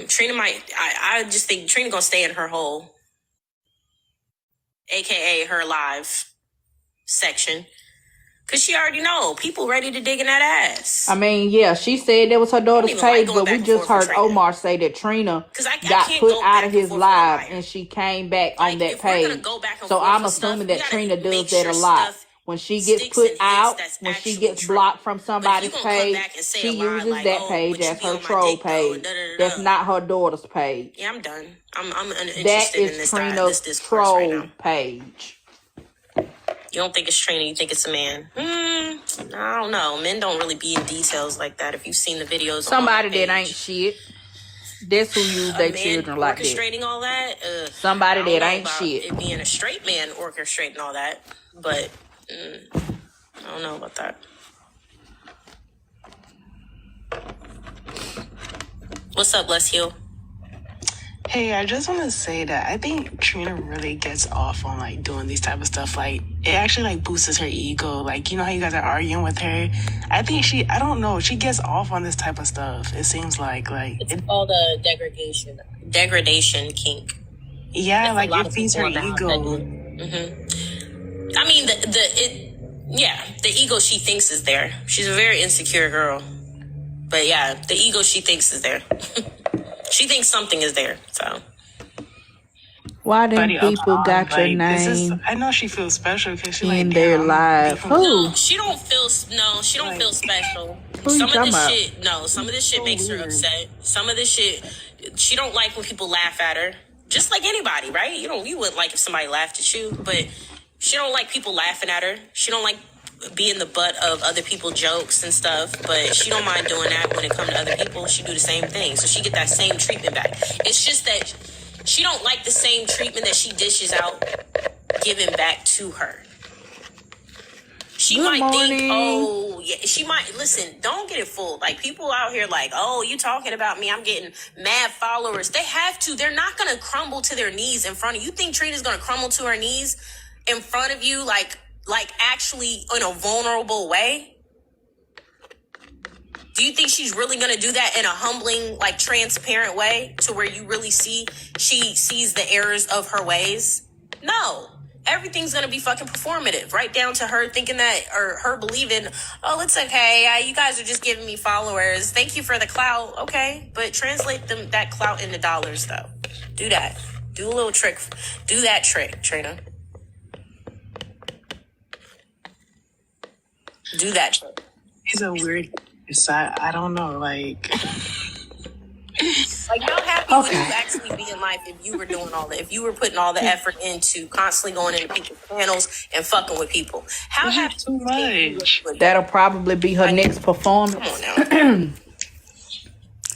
Trina I just think Trina gonna stay in her hole, aka her live section, because she already know people ready to dig in that ass. Yeah, she said that was her daughter's page, but we just heard Omar say that Trina got put out of his live and she came back on that page. So I'm assuming that Trina does that a lot. When she gets put out, when she gets blocked from somebody's page, she uses that page as her troll page. That's not her daughter's page. Yeah, I'm done. I'm uninterested in this. That is Trina's troll page. You don't think it's Trina, you think it's a man. I don't know. Men don't really be in details like that. If you've seen the videos, somebody that ain't shit. That's who use their children like that. Orchestrating all that. Somebody that ain't shit. It being a straight man orchestrating all that, but I don't know about that. What's up, Les Hill? Hey, I just want to say that I think Trina really gets off on like doing these type of stuff. Like it actually like boosts her ego. Like, you know how you guys are arguing with her? I think I don't know, she gets off on this type of stuff. It seems like it's called a degradation kink. Yeah, like it feeds her ego. I mean, the ego she thinks is there. She's a very insecure girl. But yeah, the ego she thinks is there. She thinks something is there, so. Why didn't people got your name? I know she feels special because she in their life. Who? No, she don't feel feel special. Who some you of this talking shit, no, some of this shit makes her upset. Some of this shit, she don't like when people laugh at her. Just like anybody, right? You wouldn't like if somebody laughed at you, but she don't like people laughing at her. She don't like being the butt of other people's jokes and stuff, but she don't mind doing that when it comes to other people. She do the same thing, so she get that same treatment back. It's just that she don't like the same treatment that she dishes out given back to her. She Good might morning. think, oh, yeah, she might, listen, don't get it fooled. Like, people out here like, oh, you talking about me, I'm getting mad followers. They have to. They're not going to crumble to their knees in front of you. You think Trina's going to crumble to her knees in front of you, like actually in a vulnerable way? Do you think she's really going to do that in a humbling, like transparent way to where you really she sees the errors of her ways? No. Everything's going to be fucking performative, right down to her thinking that, or her believing, oh, it's okay. You guys are just giving me followers. Thank you for the clout. Okay. But translate that clout into dollars though. Do that. Do a little trick. Do that trick, Trina. Do that trick. He's a weird side. I don't know, like how happy would you actually be in life if you were doing all that? If you were putting all the effort into constantly going into people's channels and fucking with people? How happy too much. That'll probably be her next performance. Come on now.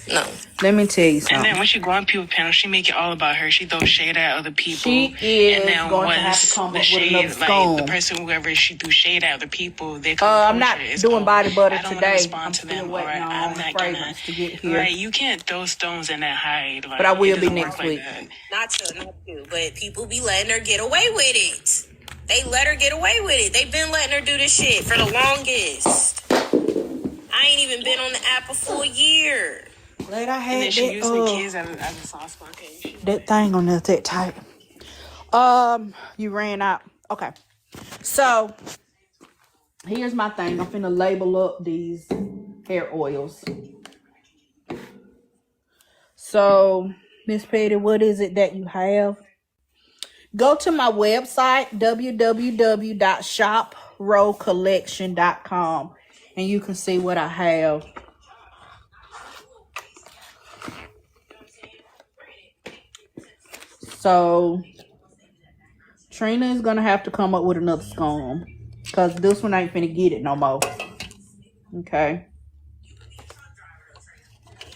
No. Let me tell you something. And then when she go on people's panel, she make it all about her. She throw shade at other people. She is and then going to have to come up with shade, another scone. like the person, whoever she threw shade at other people, they come. I'm not doing body butter I don't today. respond I'm to still them, waiting on I'm not gonna. to get here. Right, you can't throw stones in that hide. Like, but I will it be doesn't next work week. Like that. Not to. But people be letting her get away with it. They let her get away with it. They've been letting her do this shit for the longest. I ain't even been on the app a full year. Glad I had And then she used the that, kids as a soft spot case. that thing on there that tight. You ran out. Okay. So, here's my thing. I'm finna label up these hair oils. So, Miss Petty, what is it that you have? Go to my website, www.shoprocollection.com, and you can see what I have. So, Trina is going to have to come up with another scone, because this one ain't finna get it no more. Okay?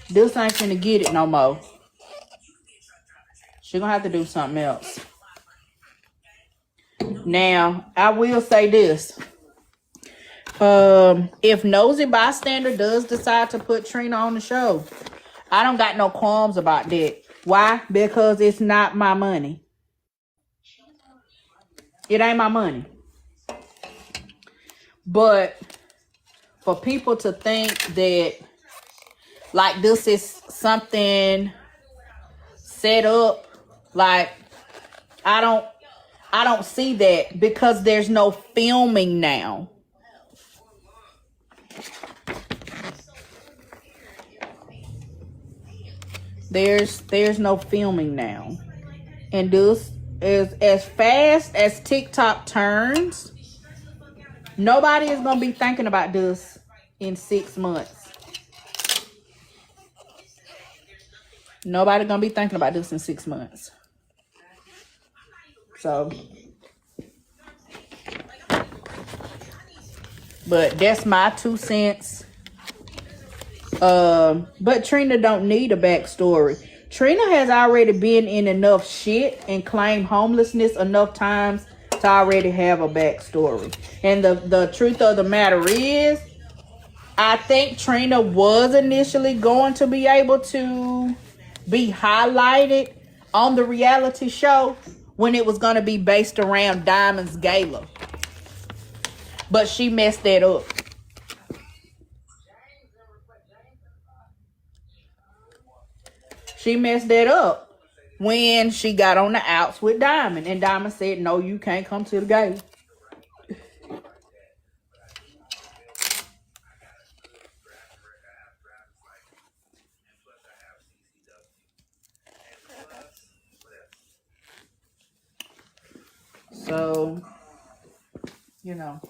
This ain't finna get it no more. She gonna have to do something else. Now, I will say this. If Nosy Bystander does decide to put Trina on the show, I don't got no qualms about that. Why? Because it's not my money. It ain't my money. But for people to think that like this is something set up, like I don't see that, because there's no filming now. There's no filming now. And this is as fast as TikTok turns. Nobody is going to be thinking about this in 6 months. Nobody going to be thinking about this in 6 months. So, but that's my 2 cents. But Trina don't need a backstory. Trina has already been in enough shit and claimed homelessness enough times to already have a backstory. And the truth of the matter is, I think Trina was initially going to be able to be highlighted on the reality show when it was going to be based around Diamond's gala. But she messed that up. She messed that up when she got on the outs with Diamond. And Diamond said, no, you can't come to the gala. So, you know.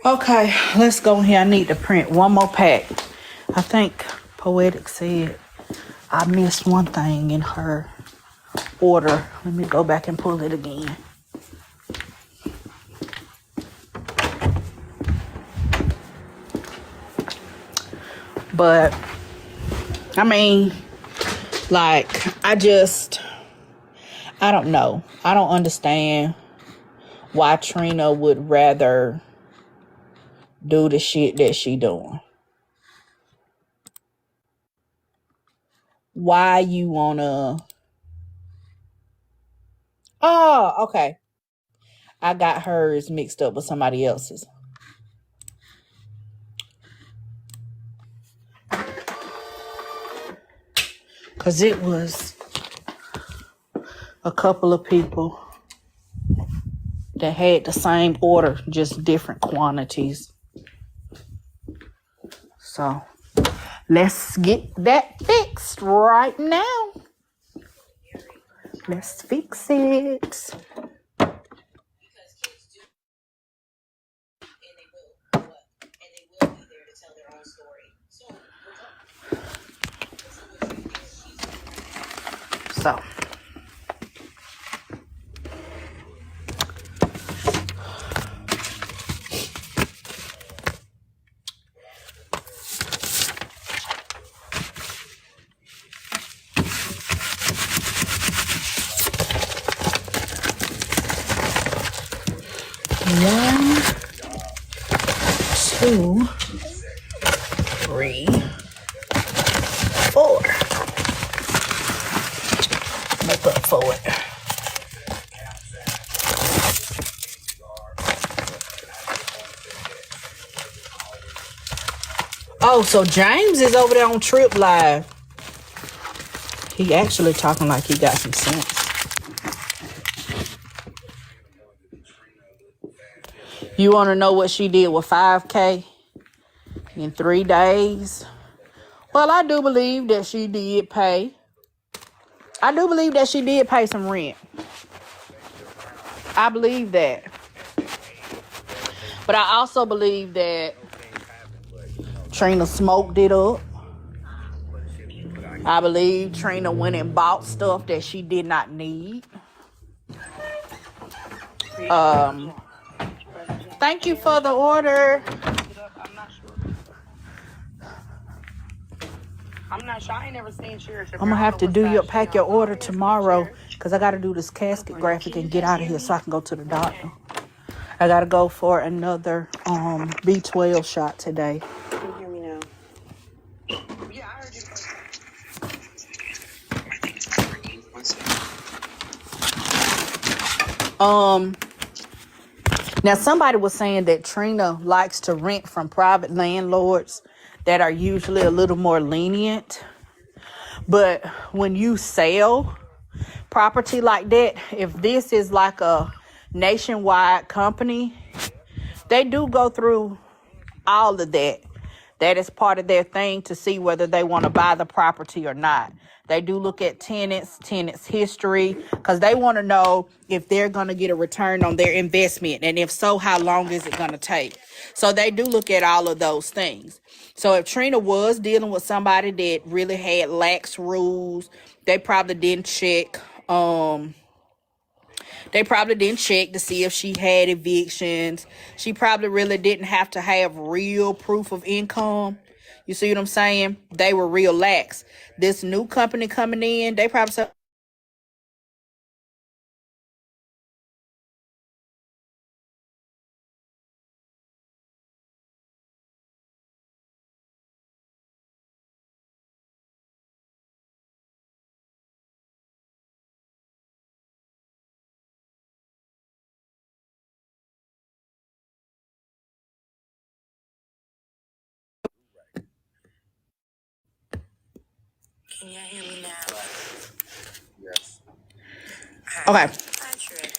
Okay, let's go here. I need to print one more pack. I think Poetic said I missed one thing in her order. Let me go back and pull it again. But, I mean, like, I don't know. I don't understand why Trina would rather do the shit that she doing. Why you wanna... Oh, okay. I got hers mixed up with somebody else's. Because it was a couple of people that had the same order, just different quantities. So, let's get that fixed right now. Let's fix it. So. One, two, three, four. Make up for it. Oh, so James is over there on Trip Live. He actually talking like he got some sense. You want to know what she did with 5K in 3 days? Well, I do believe that she did pay. I do believe that she did pay some rent. I believe that. But I also believe that Trina smoked it up. I believe Trina went and bought stuff that she did not need. Thank you for the order. I'm not sure. I ain't never seen Cherish. I'm gonna have to pack your order tomorrow because I gotta do this casket graphic and get out of here so I can go to the doctor. I gotta go for another B12 shot today. Can you hear me now? Yeah, I heard you. Now somebody was saying that Trina likes to rent from private landlords that are usually a little more lenient. But when you sell property like that, if this is like a nationwide company, they do go through all of that That is part of their thing to see whether they want to buy the property or not. They do look at tenants history, because they want to know if they're going to get a return on their investment. And if so, how long is it going to take? So they do look at all of those things. So if Trina was dealing with somebody that really had lax rules, they probably didn't check. They probably didn't check to see if she had evictions. She probably really didn't have to have real proof of income. You see what I'm saying? They were real lax. This new company coming in, they probably said, Can you hear me now? Yes. okay. Patrick,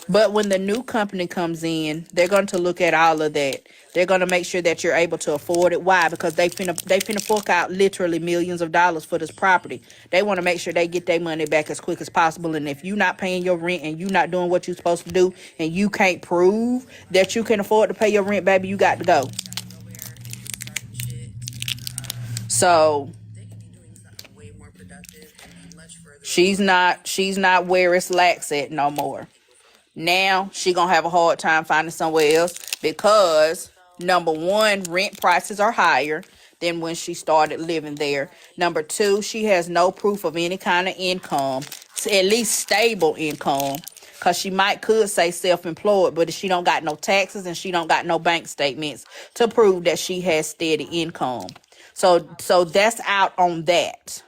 But when the new company comes in, they're going to look at all of that. They're going to make sure that you're able to afford it. Why? Because they finna fork out literally millions of dollars for this property. They want to make sure they get their money back as quick as possible. And if you're not paying your rent and you're not doing what you're supposed to do, and you can't prove that you can afford to pay your rent, baby, you got to go. So she's not where it's lax at no more. Now she gonna have a hard time finding somewhere else, because number one, rent prices are higher than when she started living there. Number two, she has no proof of any kind of income, at least stable income, because she could say self-employed, but if she don't got no taxes and she don't got no bank statements to prove that she has steady income. So that's out on that.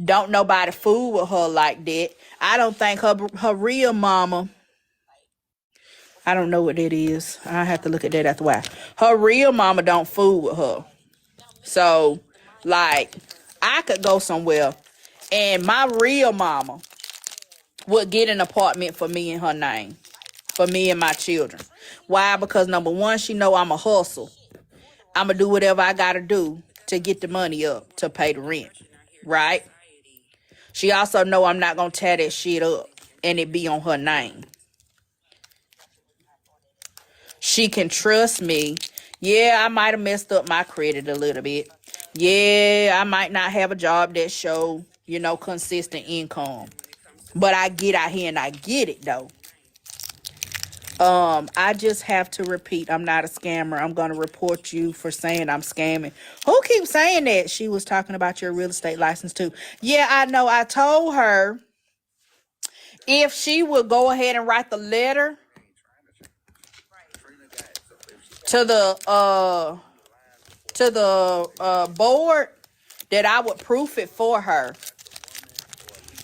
Don't nobody fool with her like that. I don't think her real mama, I don't know what that is. I have to look at that after a while. Her real mama don't fool with her. So, like, I could go somewhere and my real mama would get an apartment for me in her name, for me and my children. Why? Because number one, she know I'm a hustle. I'm going to do whatever I got to do to get the money up to pay the rent, right? She also know I'm not going to tear that shit up and it be on her name. She can trust me. Yeah, I might have messed up my credit a little bit. Yeah, I might not have a job that show, consistent income. But I get out here and I get it though. I just have to repeat, I'm not a scammer. I'm gonna report you for saying I'm scamming. Who keeps saying that? She was talking about your real estate license too. Yeah, I know. I told her if she would go ahead and write the letter to the board, that I would proof it for her.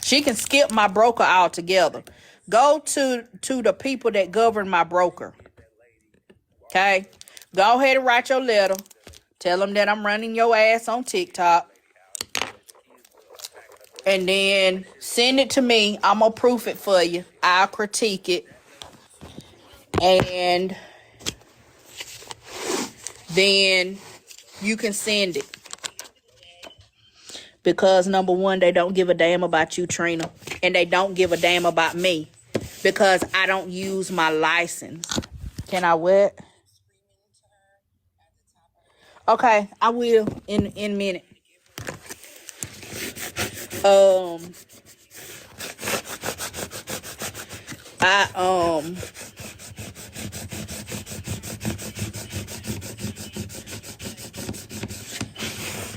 She can skip my broker altogether. Go to the people that govern my broker. Okay? Go ahead and write your letter. Tell them that I'm running your ass on TikTok. And then send it to me. I'm going to proof it for you. I'll critique it. And then you can send it. Because number one, they don't give a damn about you, Trina. And they don't give a damn about me. Because I don't use my license. Can I what? Okay, I will in a minute.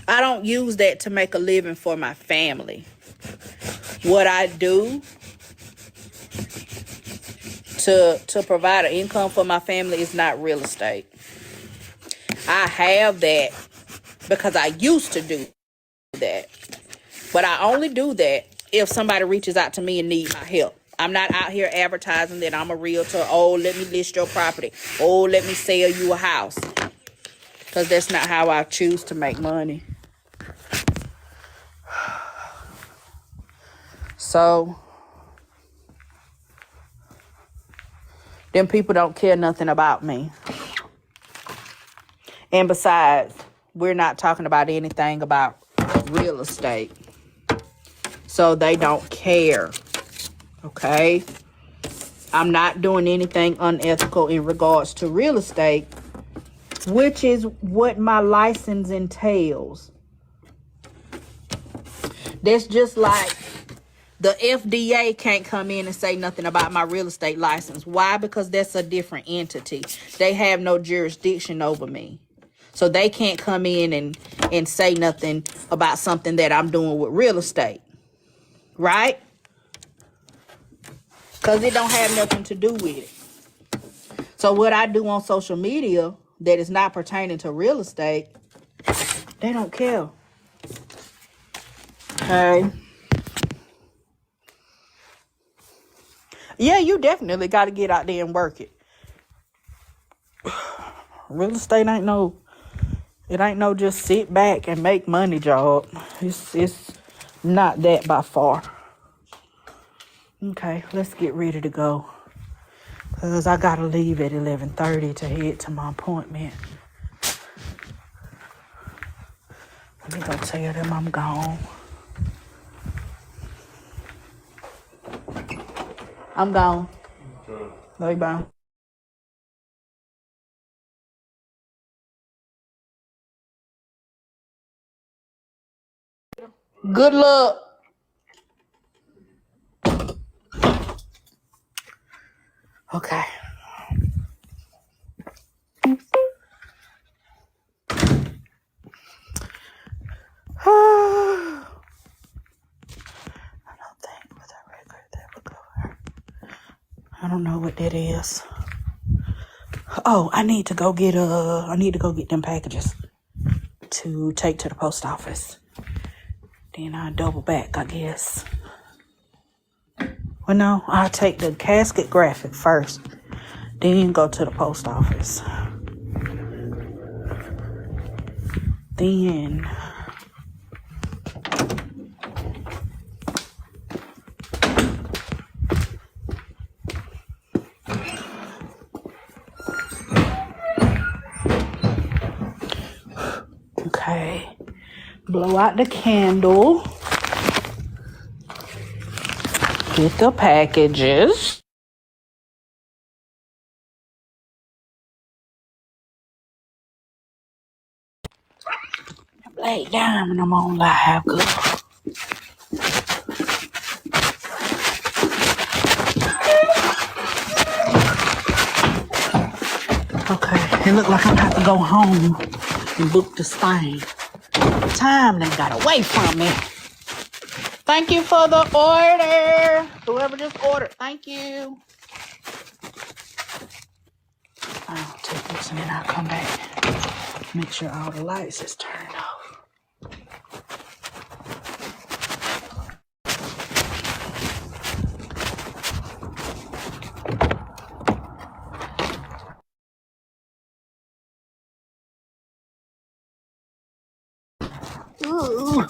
I don't use that to make a living for my family. What I do to provide an income for my family is not real estate. I have that because I used to do that. But I only do that if somebody reaches out to me and needs my help. I'm not out here advertising that I'm a realtor. Oh, let me list your property. Oh, let me sell you a house. Because that's not how I choose to make money. So, them people don't care nothing about me. And besides, we're not talking about anything about real estate. So they don't care. Okay? I'm not doing anything unethical in regards to real estate, which is what my license entails. That's just like the FDA can't come in and say nothing about my real estate license. Why? Because that's a different entity. They have no jurisdiction over me. So they can't come in and say nothing about something that I'm doing with real estate. Right? Because it don't have nothing to do with it. So what I do on social media that is not pertaining to real estate, they don't care. Okay? Yeah, you definitely got to get out there and work it. Real estate ain't no just sit back and make money job. It's not that by far. Okay, let's get ready to go. Because I got to leave at 11:30 to head to my appointment. Let me go tell them I'm gone. I'm gone. Okay. Bye. Good luck. Okay. I don't know what that is. Oh, I need to go get them packages to take to the post office. Then I'll double back, I guess. Well, no, I'll take the casket graphic first, then go to the post office. Then okay, blow out the candle, get the packages. Lay down and I'm on live. Good. Okay, it look like I'm about to go home and book this thing. Time then got away from me. Thank you for the order. Whoever just ordered, thank you. I'll take this and then I'll come back. Make sure all the lights is turned off. Ooh.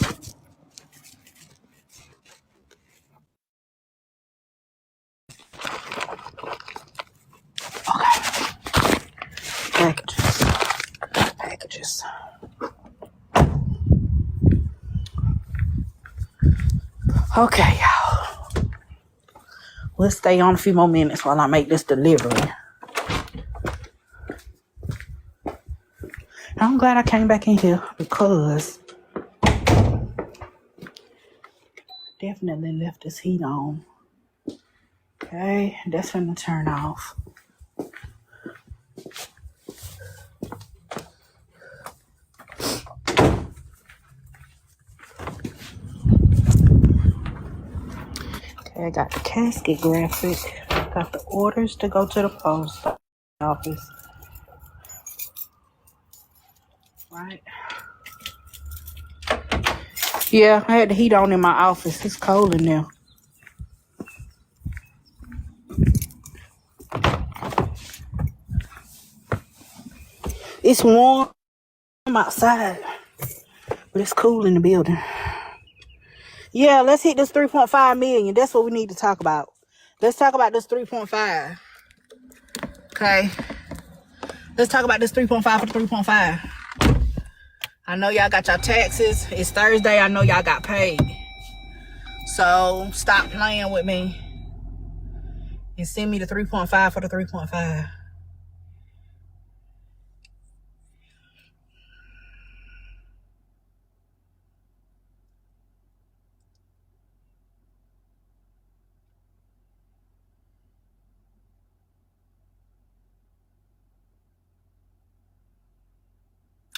Packages. Okay, y'all. Let's stay on a few more minutes while I make this delivery. I'm glad I came back in here because definitely left this heat on. Okay, that's gonna turn off. Okay, I got the casket graphic. Got the orders to go to the post office. Right. Yeah, I had the heat on in my office. It's cold in there. It's warm outside, but it's cool in the building. Yeah, let's hit this 3.5 million. That's what we need to talk about. Let's talk about this 3.5. Okay. Let's talk about this 3.5 for the 3.5. I know y'all got your taxes. It's Thursday. I know y'all got paid. So stop playing with me and send me the 3.5 for the 3.5.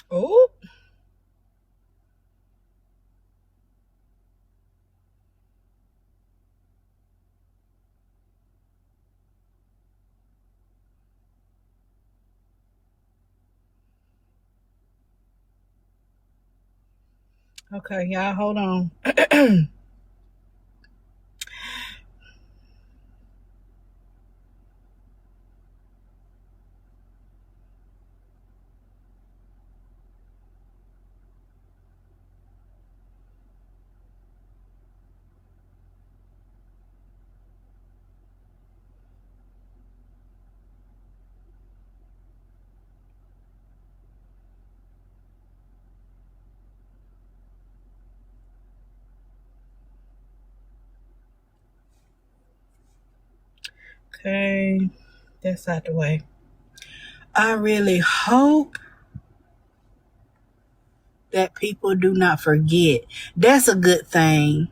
Oh, okay, y'all, hold on. Okay, that's out the way. I really hope that people do not forget. That's a good thing.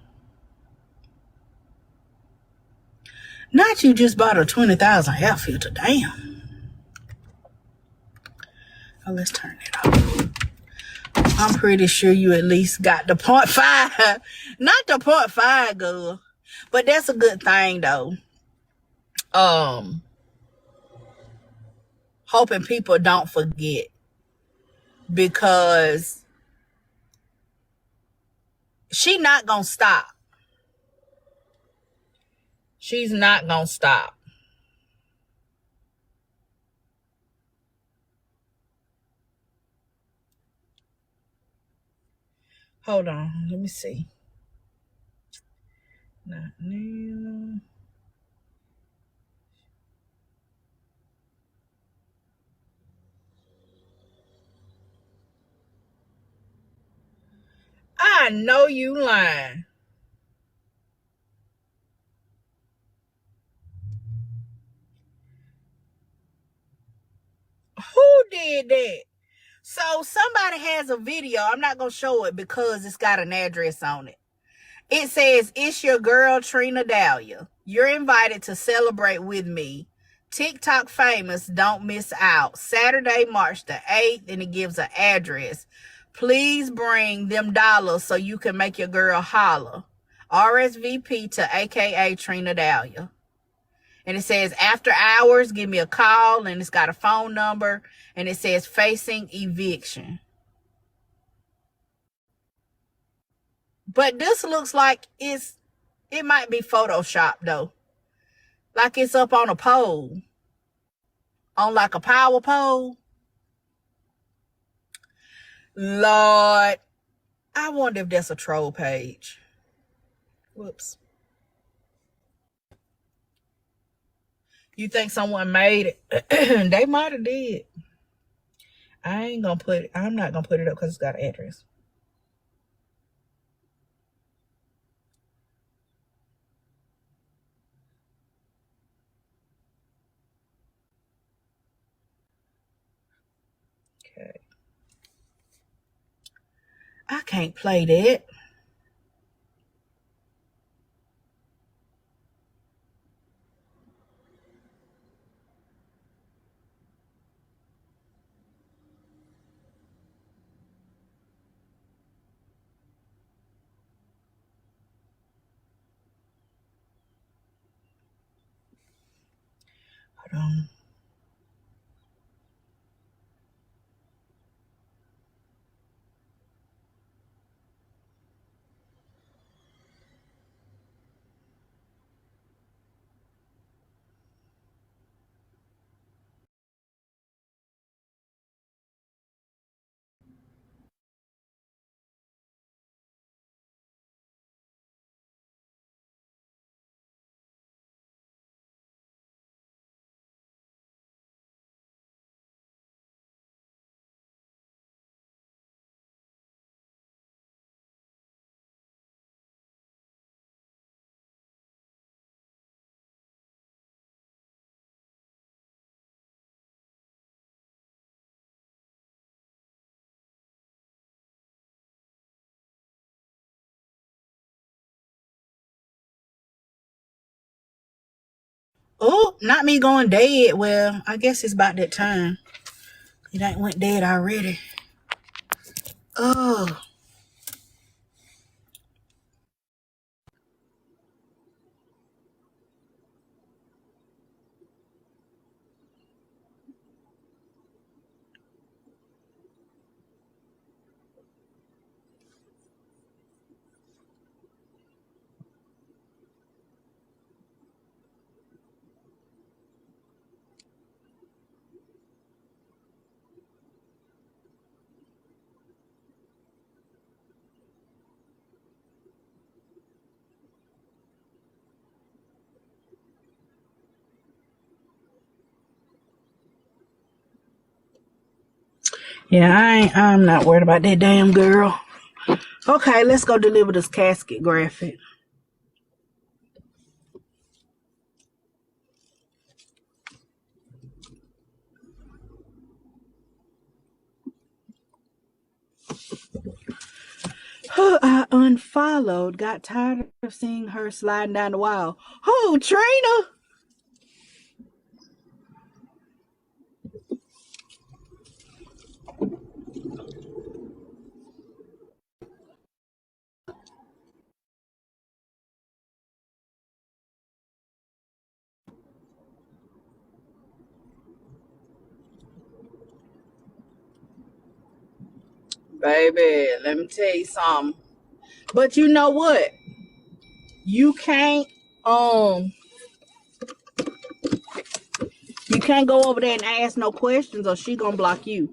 Not you just bought a 20,000 air filter. Damn. Oh, let's turn it off. I'm pretty sure you at least got the 0.5. Not the 0.5, girl. But that's a good thing, though. Hoping people don't forget. Because she not gonna stop. She's not gonna stop. Hold on. Let me see. Not now. I know you lying. Who did that? So somebody has a video. I'm not going to show it because it's got an address on it. It says, it's your girl, Trina Dahlia. You're invited to celebrate with me. TikTok famous, don't miss out. Saturday, March the 8th, and it gives an address. Please bring them dollars so you can make your girl holler. RSVP to AKA Trina Dahlia. And it says, after hours, give me a call. And it's got a phone number. And it says, facing eviction. But this looks like it might be Photoshopped, though. Like it's up on a pole. On like a power pole. Lord. I wonder if that's a troll page. Whoops. You think someone made it? They might have did. I'm not gonna put it up because it's got an address. Okay. I can't play that. Hold on. Oh, not me going dead. Well, I guess it's about that time. It ain't went dead already. Oh. Yeah, I'm not worried about that damn girl. Okay, let's go deliver this casket graphic. I unfollowed. Got tired of seeing her sliding down the wall. Oh, Trina! Baby, let me tell you something. But you know what? You can't you can't go over there and ask no questions or she gonna block you.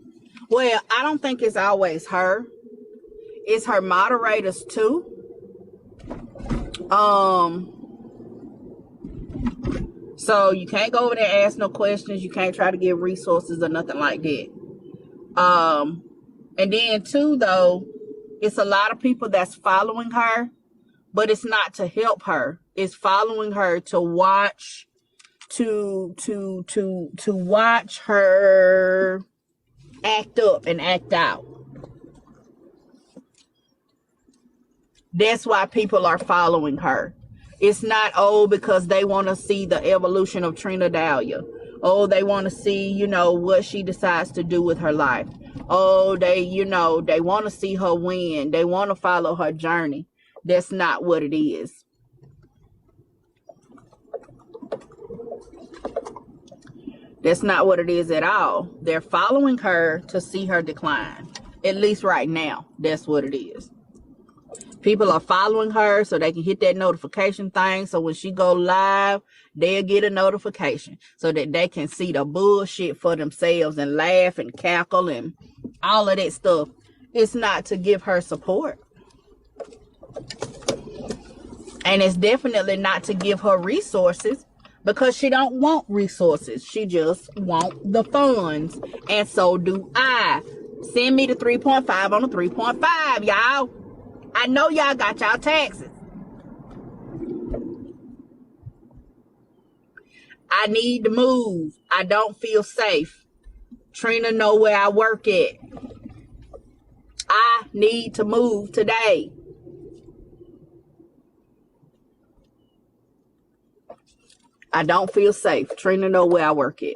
Well, I don't think it's always her. It's her moderators too. So you can't go over there and ask no questions. You can't try to give resources or nothing like that. And then too though, it's a lot of people that's following her, but it's not to help her. It's following her to watch to watch her act up and act out. That's why people are following her. It's not, because they want to see the evolution of Trina Dahlia. They want to see, what she decides to do with her life. They want to see her win. They want to follow her journey. That's not what it is. That's not what it is at all. They're following her to see her decline. At least right now, that's what it is. People are following her so they can hit that notification thing. So when she go live, they'll get a notification so that they can see the bullshit for themselves and laugh and cackle and all of that stuff. It's not to give her support. And it's definitely not to give her resources because she don't want resources. She just want the funds. And so do I. Send me the 3.5 on the 3.5, y'all. I know y'all got y'all taxes. I need to move. I don't feel safe. Trina know where I work at. I need to move today. I don't feel safe. Trina know where I work at.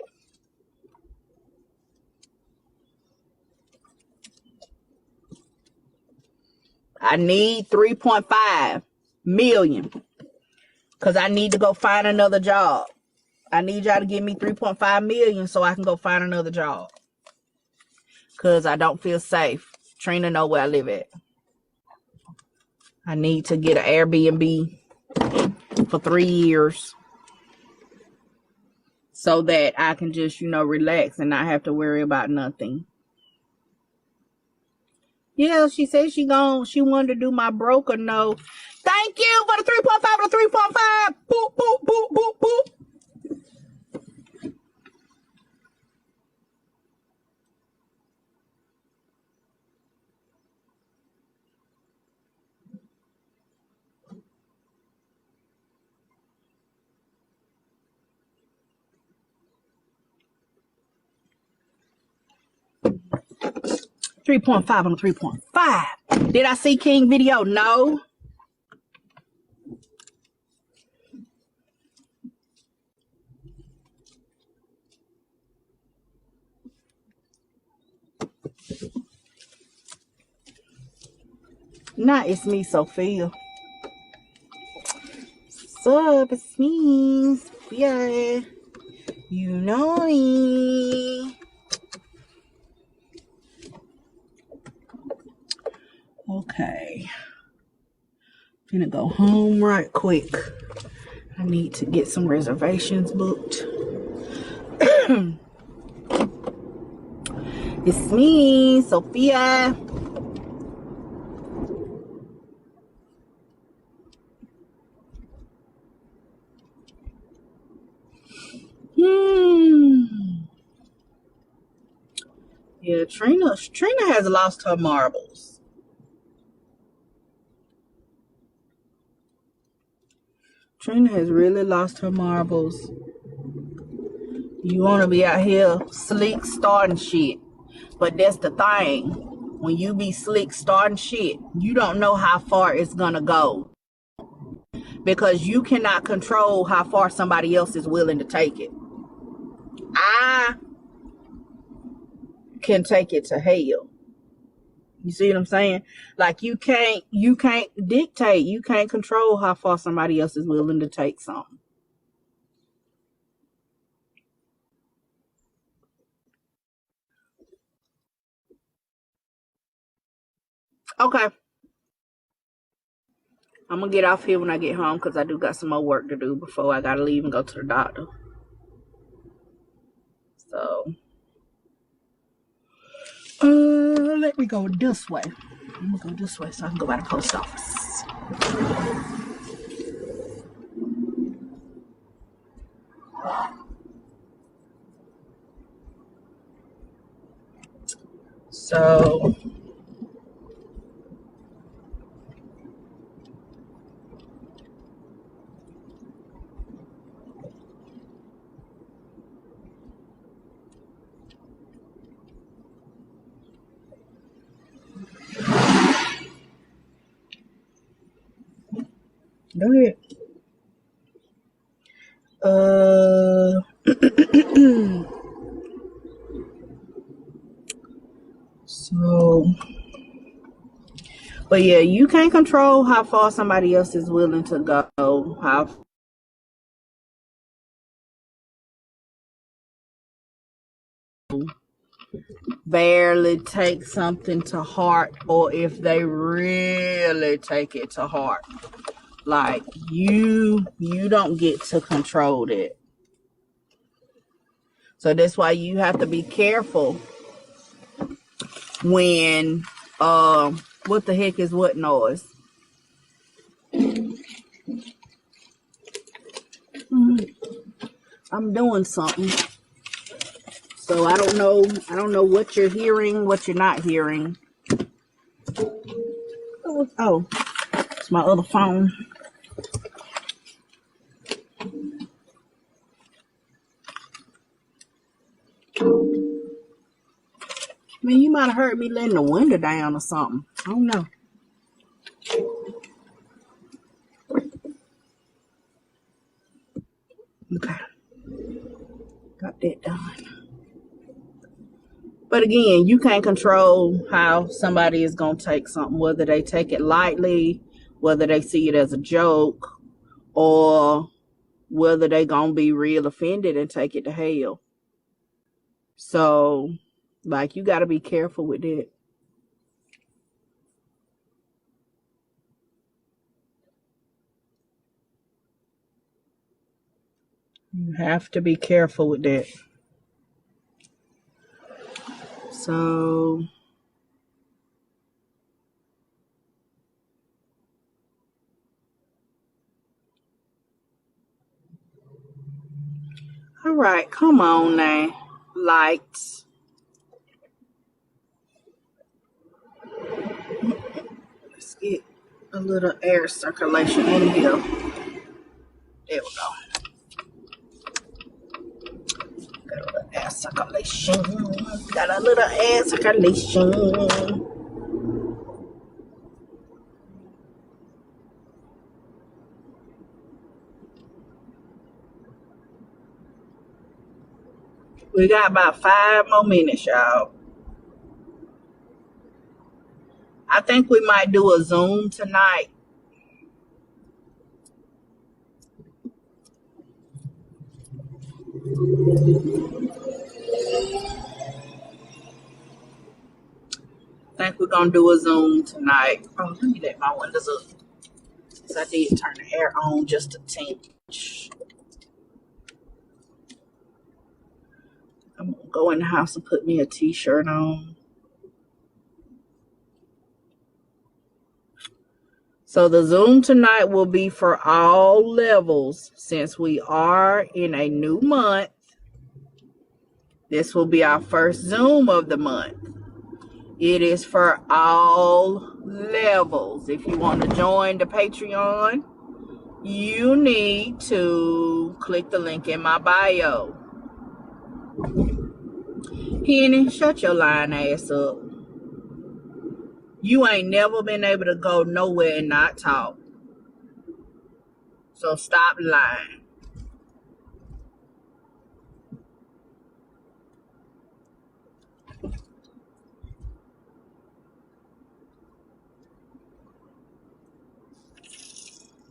I need 3.5 million because I need to go find another job. I need y'all to give me 3.5 million so I can go find another job because I don't feel safe. Trina know where I live at. I need to get an Airbnb for 3 years so that I can just, relax and not have to worry about nothing. Yeah, she said she wanted to do my broker note. Thank you for the 3.5 and the 3.5. Boop, boop, boop, boop, boop. $3.5 on the 3.5. Did I see King video? No. not it's me, Sophia. What's up? It's me, Sophia. You know me. Okay. Gonna go home right quick. I need to get some reservations booked. It's me, Sophia. Yeah, Trina has lost her marbles. Trina has really lost her marbles. You want to be out here slick starting shit. But that's the thing. When you be slick starting shit, you don't know how far it's going to go. Because you cannot control how far somebody else is willing to take it. I can take it to hell. You see what I'm saying? Like you can't dictate, you can't control how far somebody else is willing to take something. Okay. I'm gonna get off here when I get home because I do got some more work to do before I gotta leave and go to the doctor. So let me go this way. I'm gonna go this way so I can go by the post office. So go ahead. So, but yeah, you can't control how far somebody else is willing to go. How barely take something to heart, or if they really take it to heart. Like you don't get to control it. So that's why you have to be careful when what the heck is what noise? I'm doing something. So I don't know what you're hearing, what you're not hearing. Oh, it's my other phone. I mean, you might have heard me letting the window down or something. I don't know. Okay. Got that done. But again, you can't control how somebody is going to take something, whether they take it lightly, whether they see it as a joke, or whether they going to be real offended and take it to hell. So, like, you got to be careful with it. You have to be careful with that. So, all right, come on now, lights. Let's get a little air circulation in here. There we go. Got a little air circulation. Got a little air circulation. We got about 5 more minutes, y'all. I think we might do a Zoom tonight. I think we're gonna do a Zoom tonight. Oh, let me let my windows up. Since I did turn the air on just a tinge. I'm gonna go in the house and put me a t-shirt on. So the Zoom tonight will be for all levels. Since we are in a new month, this will be our first Zoom of the month. It is for all levels. If you want to join the Patreon, you need to click the link in my bio. Penny, shut your lying ass up. You ain't never been able to go nowhere and not talk. So stop lying.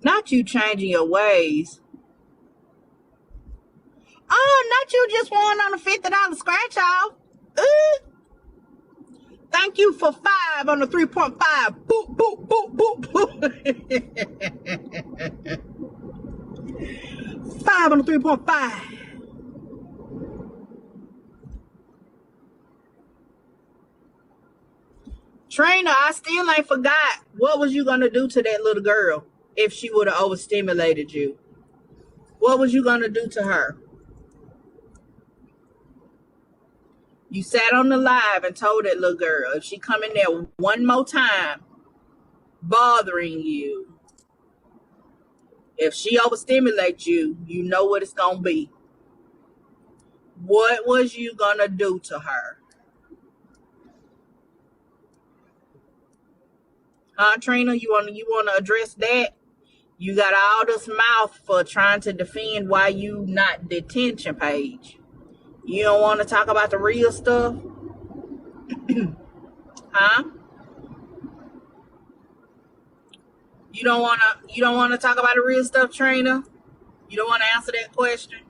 Not you changing your ways. Oh, not you just won on a $50 scratch off. Thank you for 5 on the 3.5. Boop, boop, boop, boop, boop. 5 on the 3.5. Trina, I still ain't forgot. What was you going to do to that little girl if she would have overstimulated you? What was you going to do to her? You sat on the live and told that little girl if she come in there one more time bothering you, if she overstimulates you, you know what it's going to be. What was you going to do to her? Huh, Trina? You want to address that? You got all this mouth for trying to defend why you not detention page. You don't want to talk about the real stuff? Huh? You don't want to talk about the real stuff, Trina? You don't want to answer that question?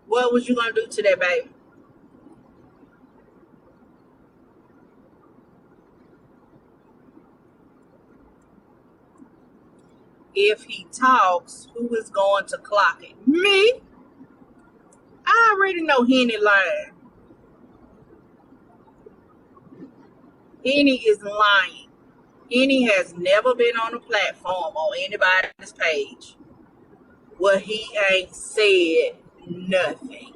What was you going to do to that baby? If he talks, who is going to clock it? Me? I already know Henny lying. Henny is lying. Henny has never been on a platform on anybody's page where he ain't said nothing.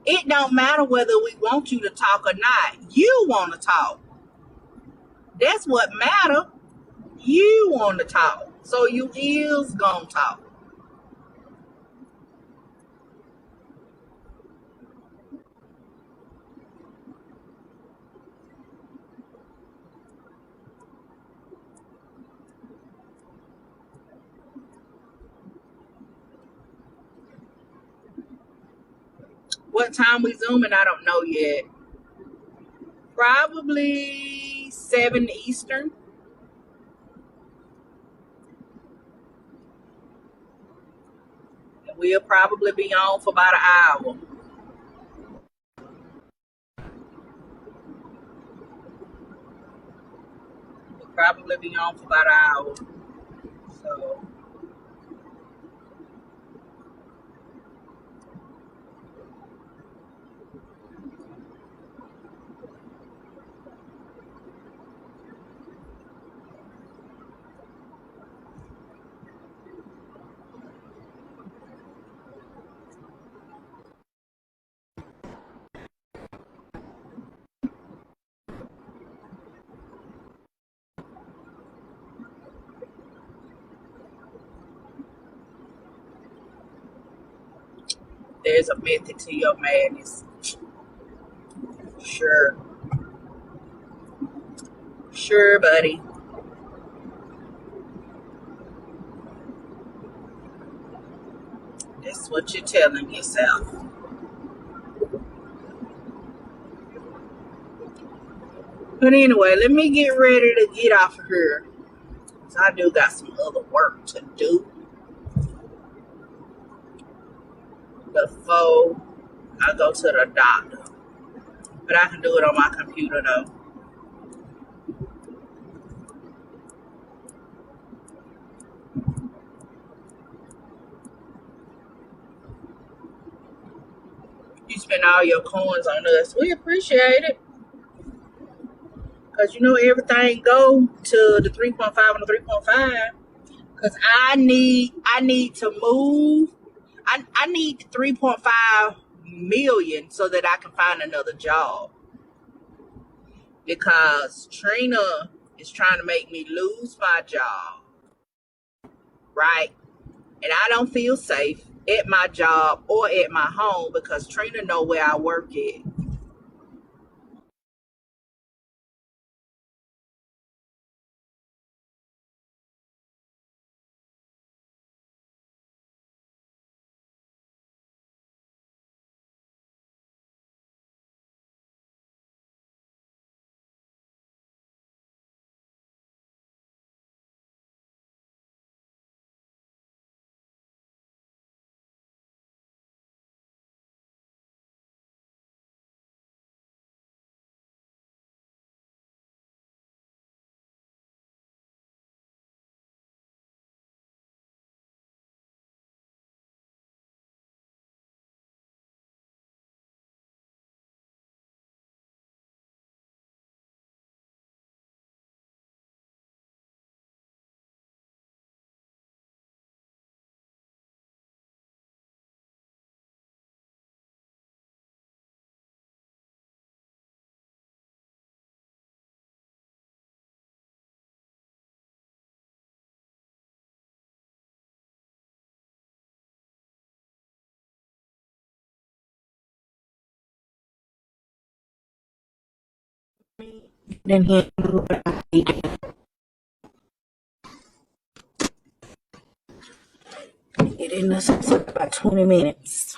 It don't matter whether we want you to talk or not. You want to talk. That's what matter. You want to talk. So you is gonna talk. What time we zooming? I don't know yet. Probably 7 Eastern. And we'll probably be on for about an hour. We'll probably be on for about an hour. So there's a method to your madness. Sure. Sure, buddy. That's what you're telling yourself. But anyway, let me get ready to get off of here. Because I do got some other work to do before I go to the doctor. But I can do it on my computer though. You spend all your coins on us. We appreciate it. Because you know everything go to the 3.5 and the 3.5. Because I need to move. I need 3.5 million so that I can find another job. Because Trina is trying to make me lose my job. Right? And I don't feel safe at my job or at my home because Trina know where I work at. Then he get in this about 20 minutes.